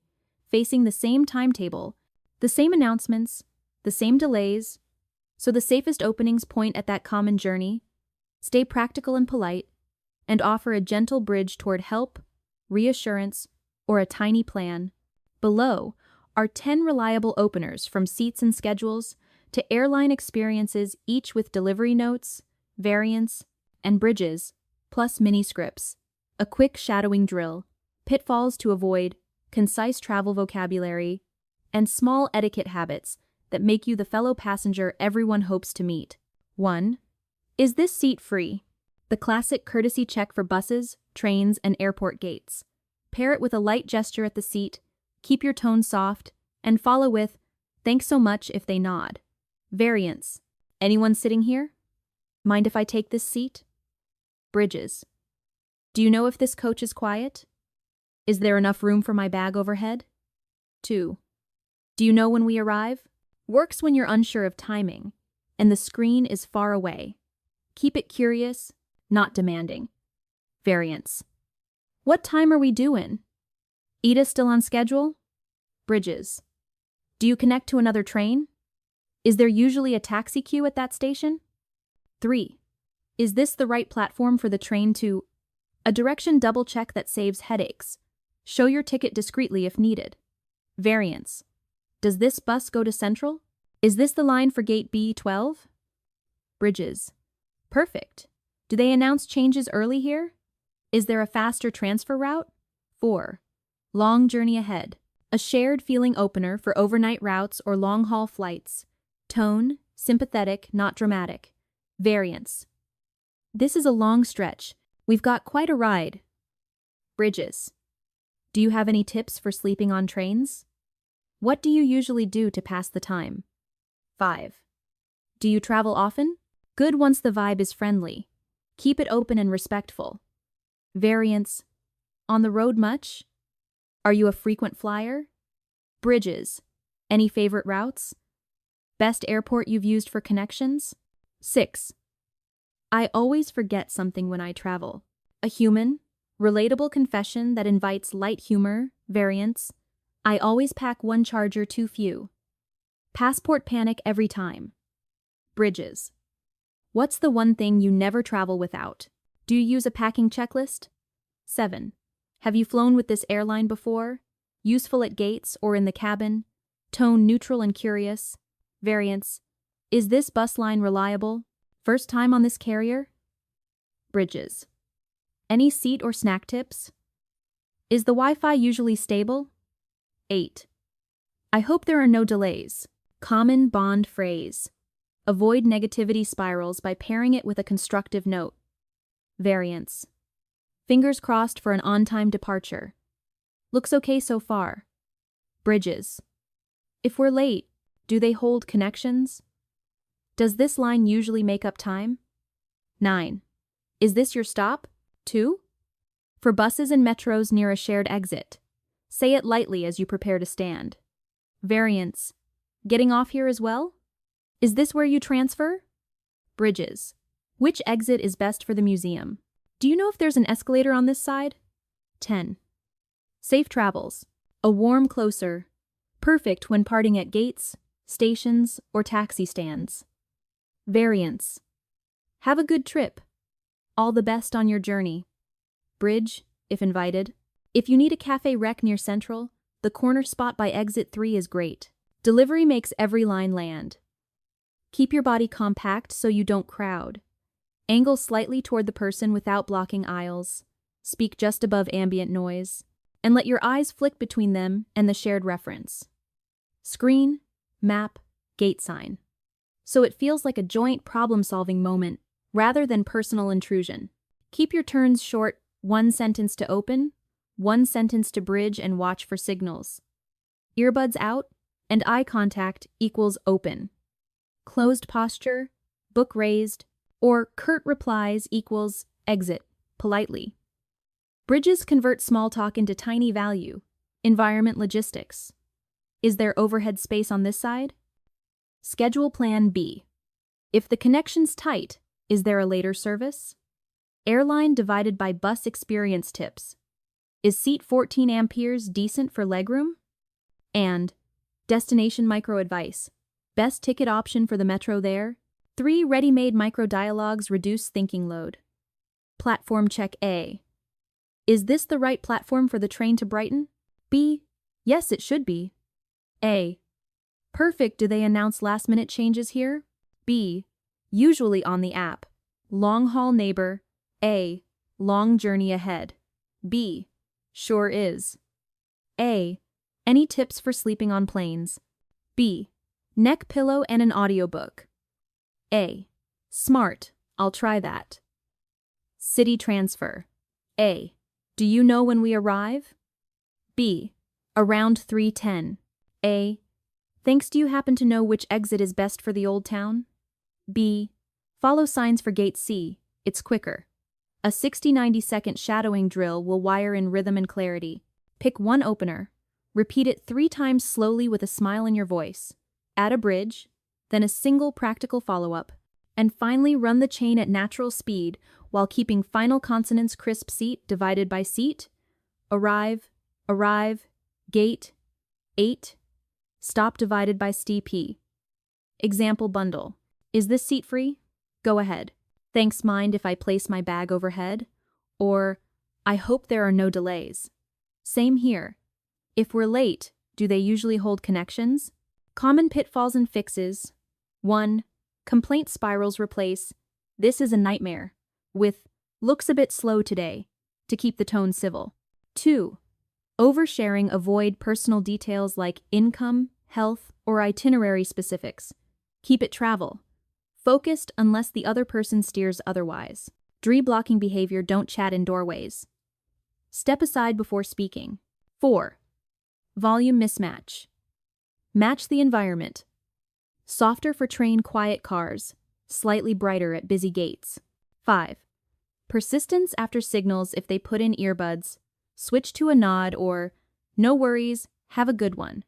facing the same timetable, the same announcements, the same delays, so the safest openings point at that common journey. Stay practical and polite, and offer a gentle bridge toward help, reassurance, or a tiny plan. Below are 10 reliable openers from seats and schedules to airline experiences, each with delivery notes, variants, and bridges, plus mini scripts, a quick shadowing drill, pitfalls to avoid, concise travel vocabulary, and small etiquette habits that make you the fellow passenger everyone hopes to meet. 1. Is this seat free? The classic courtesy check for buses, trains, and airport gates. Pair it with a light gesture at the seat, keep your tone soft, and follow with, "Thanks so much" if they nod. Variants. Anyone sitting here? Mind if I take this seat? Bridges. Do you know if this coach is quiet? Is there enough room for my bag overhead? 2. Do you know when we arrive? Works when you're unsure of timing, and the screen is far away. Keep it curious, not demanding. Variants. What time are we doing? Ida still on schedule? Bridges. Do you connect to another train? Is there usually a taxi queue at that station? 3. Is this the right platform for the train to... A direction double check that saves headaches. Show your ticket discreetly if needed. Variants. Does this bus go to Central? Is this the line for gate B12? Bridges. Perfect. Do they announce changes early here? Is there a faster transfer route? 4. Long journey ahead. A shared feeling opener for overnight routes or long-haul flights. Tone, sympathetic, not dramatic. Variants. This is a long stretch. We've got quite a ride. Bridges. Do you have any tips for sleeping on trains? What do you usually do to pass the time? 5. Do you travel often? Good once the vibe is friendly. Keep it open and respectful. Variants. On the road much? Are you a frequent flyer? Bridges. Any favorite routes? Best airport you've used for connections? 6. I always forget something when I travel. A human, relatable confession that invites light humor. Variants. I always pack one charger too few. Passport panic every time. Bridges. What's the one thing you never travel without? Do you use a packing checklist? 7. Have you flown with this airline before? Useful at gates or in the cabin? Tone neutral and curious. Variants. Is this bus line reliable? First time on this carrier? Bridges. Any seat or snack tips? Is the Wi-Fi usually stable? 8. I hope there are no delays. Common bond phrase. Avoid negativity spirals by pairing it with a constructive note. Variants. Fingers crossed for an on-time departure. Looks okay so far. Bridges. If we're late, do they hold connections? Does this line usually make up time? 9. Is this your stop? 2. For buses and metros near a shared exit. Say it lightly as you prepare to stand. Variants. Getting off here as well? Is this where you transfer? Bridges. Which exit is best for the museum? Do you know if there's an escalator on this side? 10. Safe travels. A warm closer. Perfect when parting at gates, stations, or taxi stands. Variants. Have a good trip. All the best on your journey. Bridge, if invited. If you need a cafe rec near Central, the corner spot by exit 3 is great. Delivery makes every line land. Keep your body compact so you don't crowd. Angle slightly toward the person without blocking aisles. Speak just above ambient noise. And let your eyes flick between them and the shared reference. Screen, map, gate sign. So it feels like a joint problem-solving moment rather than personal intrusion. Keep your turns short, 1 sentence to open, 1 sentence to bridge and watch for signals. Earbuds out, and eye contact equals open. Closed posture, book raised, or curt replies equals exit, politely. Bridges convert small talk into tiny value. Environment logistics. Is there overhead space on this side? Schedule plan B. If the connection's tight, is there a later service? Airline divided by bus experience tips. Is seat 14 amperes decent for legroom? And destination micro advice. Best ticket option for the metro there? 3 ready-made micro dialogues reduce thinking load. Platform check A. Is this the right platform for the train to Brighton? B. Yes, it should be. A. Perfect. Do they announce last-minute changes here? B. Usually on the app. Long haul neighbor. A. Long journey ahead. B. Sure is. A. Any tips for sleeping on planes? B. Neck pillow and an audiobook. A. Smart. I'll try that. City transfer. A. Do you know when we arrive? B. Around 3:10. A. Thanks, do you happen to know which exit is best for the old town? B. Follow signs for gate C, it's quicker. A 60-90-second shadowing drill will wire in rhythm and clarity. Pick one opener. Repeat it 3 times slowly with a smile in your voice. Add a bridge, then a single practical follow-up, and finally run the chain at natural speed while keeping final consonants crisp. Seat divided by seat. Arrive, arrive, gate, 8. Stop divided by STP. Example bundle. Is this seat free? Go ahead. Thanks, mind if I place my bag overhead? Or, I hope there are no delays. Same here. If we're late, do they usually hold connections? Common pitfalls and fixes. 1. Complaint spirals. Replace "this is a nightmare" with "looks a bit slow today" to keep the tone civil. 2. Oversharing. Avoid personal details like income, health, or itinerary specifics. Keep it travel focused unless the other person steers otherwise. 3. Blocking behavior. Don't chat in doorways. Step aside before speaking. 4. Volume mismatch. Match the environment. Softer for train quiet cars, slightly brighter at busy gates. 5. Persistence after signals. If they put in earbuds, switch to a nod or "no worries, have a good one,"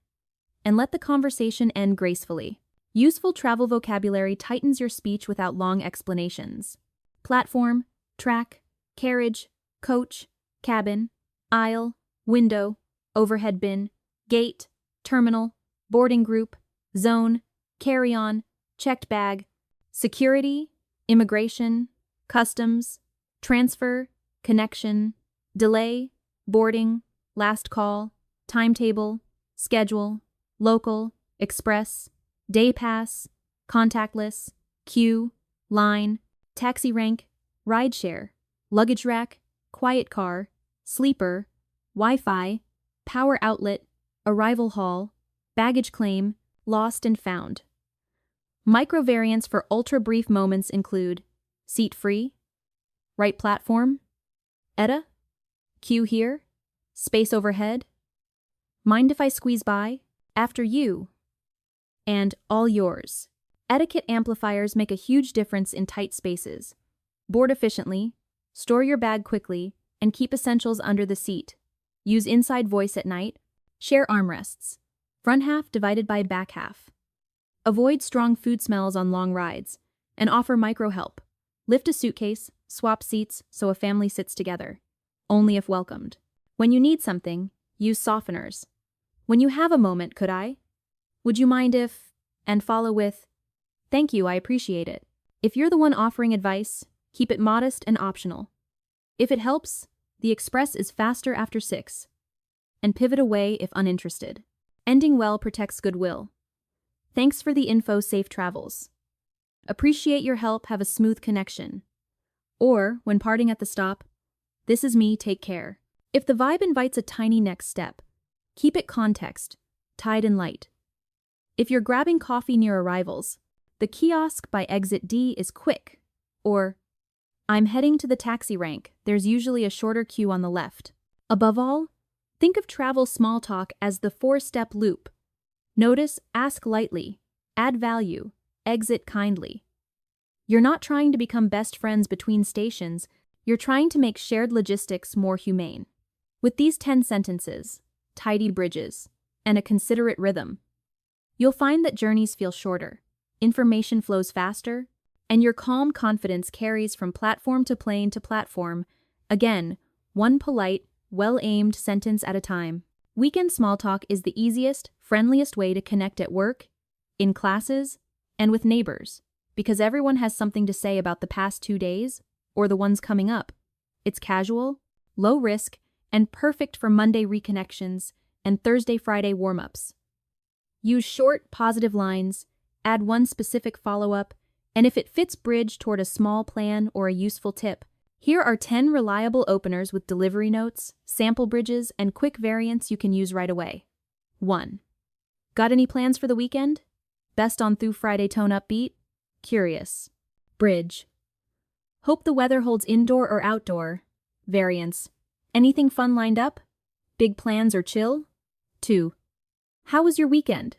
and let the conversation end gracefully. Useful travel vocabulary tightens your speech without long explanations. Platform, track, carriage, coach, cabin, aisle, window, overhead bin, gate, terminal, boarding group, zone, carry-on, checked bag, security, immigration, customs, transfer, connection, delay, boarding, last call, timetable, schedule, local, express, day pass, contactless, queue, line, taxi rank, rideshare, luggage rack, quiet car, sleeper, Wi-Fi, power outlet, arrival hall, baggage claim, lost and found. Microvariants for ultra-brief moments include seat free, right platform, ETA, queue here, space overhead, mind if I squeeze by, after you, and all yours. Etiquette amplifiers make a huge difference in tight spaces. Board efficiently, store your bag quickly, and keep essentials under the seat. Use inside voice at night. Share armrests. Front half divided by back half. Avoid strong food smells on long rides, and offer micro help. Lift a suitcase, swap seats so a family sits together. Only if welcomed. When you need something, use softeners. When you have a moment, could I? Would you mind if? And follow with, thank you, I appreciate it. If you're the one offering advice, keep it modest and optional. If it helps, the express is faster after 6. And pivot away if uninterested. Ending well protects goodwill. Thanks for the info, safe travels. Appreciate your help, have a smooth connection. Or, when parting at the stop, this is me, take care. If the vibe invites a tiny next step, keep it context, tied and light. If you're grabbing coffee near arrivals, the kiosk by exit D is quick. Or, I'm heading to the taxi rank, there's usually a shorter queue on the left. Above all, think of travel small talk as the 4-step loop. Notice, ask lightly, add value, exit kindly. You're not trying to become best friends between stations, you're trying to make shared logistics more humane. With these 10 sentences, tidy bridges, and a considerate rhythm, you'll find that journeys feel shorter, information flows faster, and your calm confidence carries from platform to plane to platform, again, one polite, well-aimed sentence at a time. Weekend small talk is the easiest, friendliest way to connect at work, in classes, and with neighbors, because everyone has something to say about the past 2 days, or the ones coming up. It's casual, low risk, and perfect for Monday reconnections and Thursday-Friday warm-ups. Use short, positive lines, add one specific follow-up, and if it fits, bridge toward a small plan or a useful tip. Here are 10 reliable openers with delivery notes, sample bridges, and quick variants you can use right away. 1. Got any plans for the weekend? Best on through Friday tone upbeat? Curious. Bridge. Hope the weather holds indoor or outdoor. Variance. Anything fun lined up? Big plans or chill? 2. How was your weekend?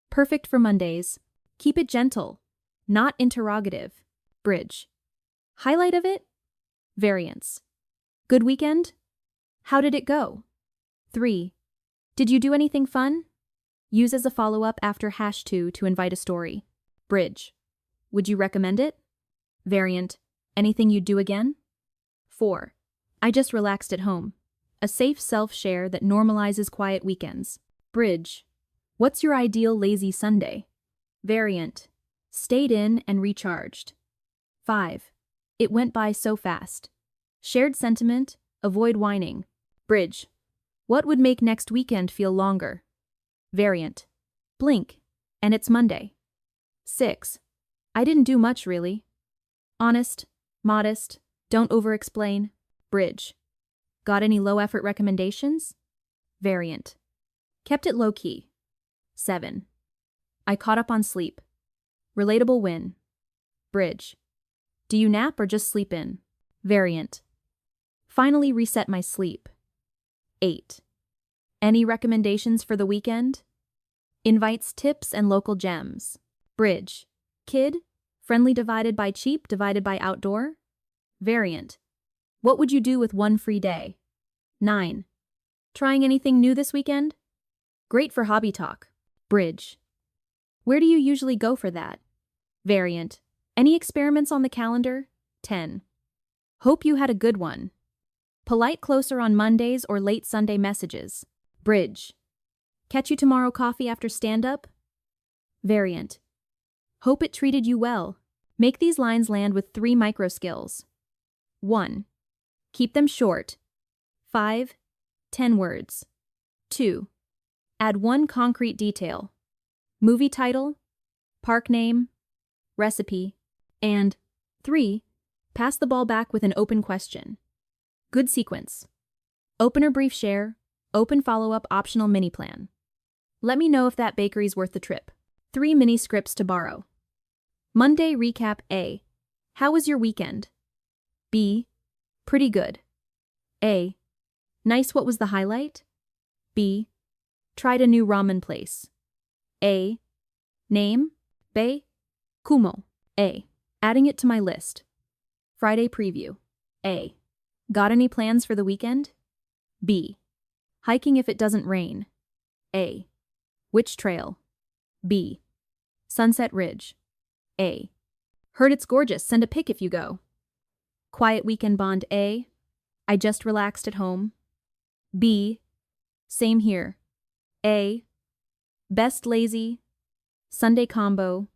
Perfect for Mondays. Keep it gentle, not interrogative. Bridge. Highlight of it? Variance. Good weekend? How did it go? 3. Did you do anything fun? Use as a follow-up after #2 to invite a story. Bridge. Would you recommend it? Variant. Anything you'd do again? 4. I just relaxed at home. A safe self-share that normalizes quiet weekends. Bridge. What's your ideal lazy Sunday? Variant. Stayed in and recharged. 5. It went by so fast. Shared sentiment, avoid whining. Bridge. What would make next weekend feel longer? Variant. Blink, and it's Monday. 6. I didn't do much really. Honest, modest, don't over-explain. Bridge. Got any low-effort recommendations? Variant. Kept it low-key. 7. I caught up on sleep. Relatable win. Bridge. Do you nap or just sleep in? Variant. Finally reset my sleep. 8. Any recommendations for the weekend? Invites tips and local gems. Bridge. Kid. Friendly divided by cheap divided by outdoor? Variant. What would you do with one free day? 9. Trying anything new this weekend? Great for hobby talk. Bridge. Where do you usually go for that? Variant. Any experiments on the calendar? 10. Hope you had a good one. Polite closer on Mondays or late Sunday messages. Bridge. Catch you tomorrow coffee after stand-up? Variant. Hope it treated you well. Make these lines land with 3 micro skills. 1. Keep them short. 5. 10 words. 2. Add 1 concrete detail. Movie title, park name, recipe, and 3. Pass the ball back with an open question. Good sequence. Opener brief share, open follow-up optional mini plan. Let me know if that bakery's worth the trip. 3 mini scripts to borrow. Monday recap A. How was your weekend? B. Pretty good. A. Nice, what was the highlight? B. Tried a new ramen place. A. Name? Bei? Kumo. A. Adding it to my list. Friday preview. A. Got any plans for the weekend? B. Hiking if it doesn't rain. A. Which trail? B. Sunset Ridge. A. Heard it's gorgeous, send a pic if you go. Quiet weekend bond A. I just relaxed at home. B. Same here. A. Best lazy. Sunday combo.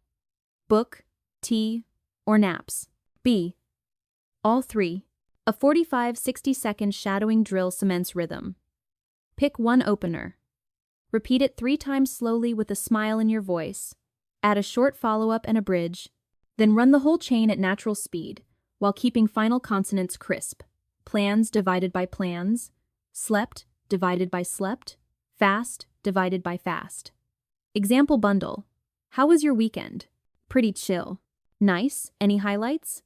Book, tea, or naps. B. All 3. A 45-60-second shadowing drill cements rhythm. Pick 1 opener. Repeat it 3 times slowly with a smile in your voice. Add a short follow-up and a bridge. Then run the whole chain at natural speed, while keeping final consonants crisp. Plans divided by plans. Slept divided by slept. Fast divided by fast. Example bundle. How was your weekend? Pretty chill. Nice. Any highlights?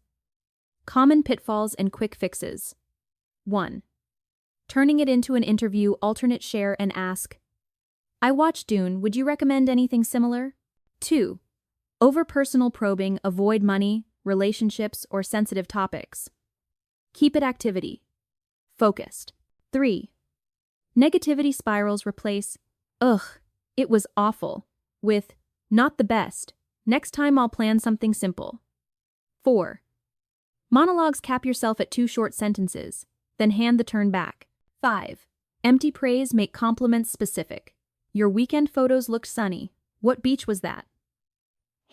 Common pitfalls and quick fixes. 1. Turning it into an interview, alternate share and ask, I watched Dune, would you recommend anything similar? 2. Over-personal probing, avoid money, relationships, or sensitive topics. Keep it activity. Focused. 3. Negativity spirals, replace, ugh, it was awful, with, not the best, next time I'll plan something simple. 4. Monologues, cap yourself at 2 short sentences, then hand the turn back. 5. Empty praise, make compliments specific. Your weekend photos looked sunny. What beach was that?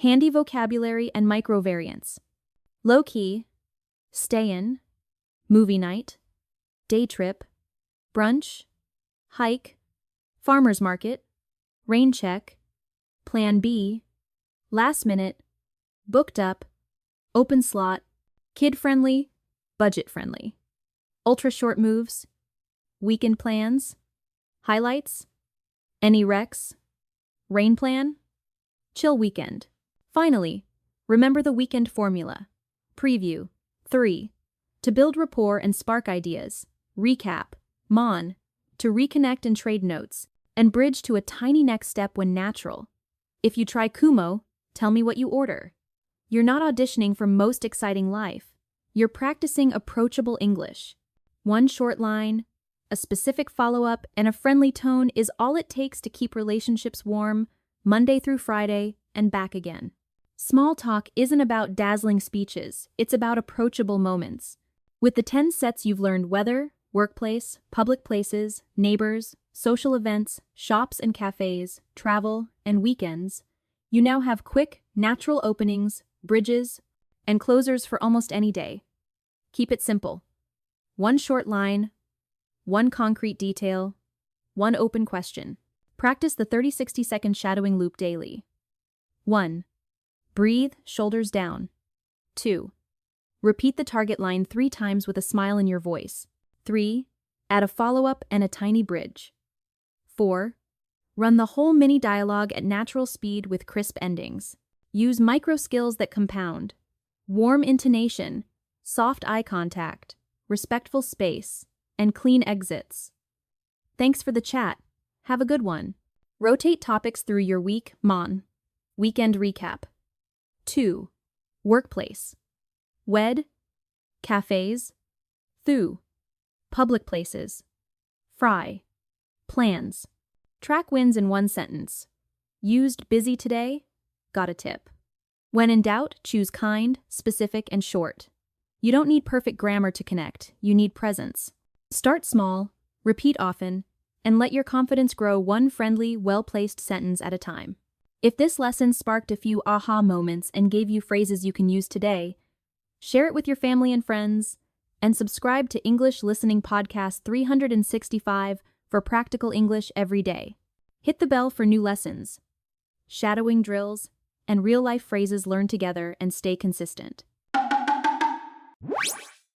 Handy vocabulary and micro variants. Low-key, stay in, movie night, day trip, brunch, hike, farmer's market, rain check, plan B, last minute, booked up, open slot, kid-friendly, budget-friendly, ultra-short moves, weekend plans, highlights, any recs, rain plan, chill weekend. Finally, remember the weekend formula. Preview, 3. To build rapport and spark ideas. Recap. Mon. To reconnect and trade notes. And bridge to a tiny next step when natural. If you try Kumo, tell me what you order. You're not auditioning for most exciting life. You're practicing approachable English. One short line, a specific follow-up, and a friendly tone is all it takes to keep relationships warm, Monday through Friday, and back again. Small talk isn't about dazzling speeches, it's about approachable moments. With the 10 sets you've learned weather, workplace, public places, neighbors, social events, shops and cafes, travel, and weekends, you now have quick, natural openings, bridges, and closers for almost any day. Keep it simple. One short line, one concrete detail, one open question. Practice the 30-60-second shadowing loop daily. 1. Breathe, shoulders down. 2. Repeat the target line 3 times with a smile in your voice. 3. Add a follow-up and a tiny bridge. 4. Run the whole mini dialogue at natural speed with crisp endings. Use micro skills that compound. Warm intonation, soft eye contact, respectful space, and clean exits. Thanks for the chat. Have a good one. Rotate topics through your week, Mon. Weekend recap. 2. Workplace. Wed. Cafes. Thu. Public places. Fry. Plans. Track wins in one sentence. Used busy today? Got a tip. When in doubt, choose kind, specific, and short. You don't need perfect grammar to connect, you need presence. Start small, repeat often, and let your confidence grow one friendly, well-placed sentence at a time. If this lesson sparked a few aha moments and gave you phrases you can use today, share it with your family and friends, and subscribe to English Listening Podcast 365 for practical English every day. Hit the bell for new lessons, shadowing drills, and real-life phrases learned together and stay consistent.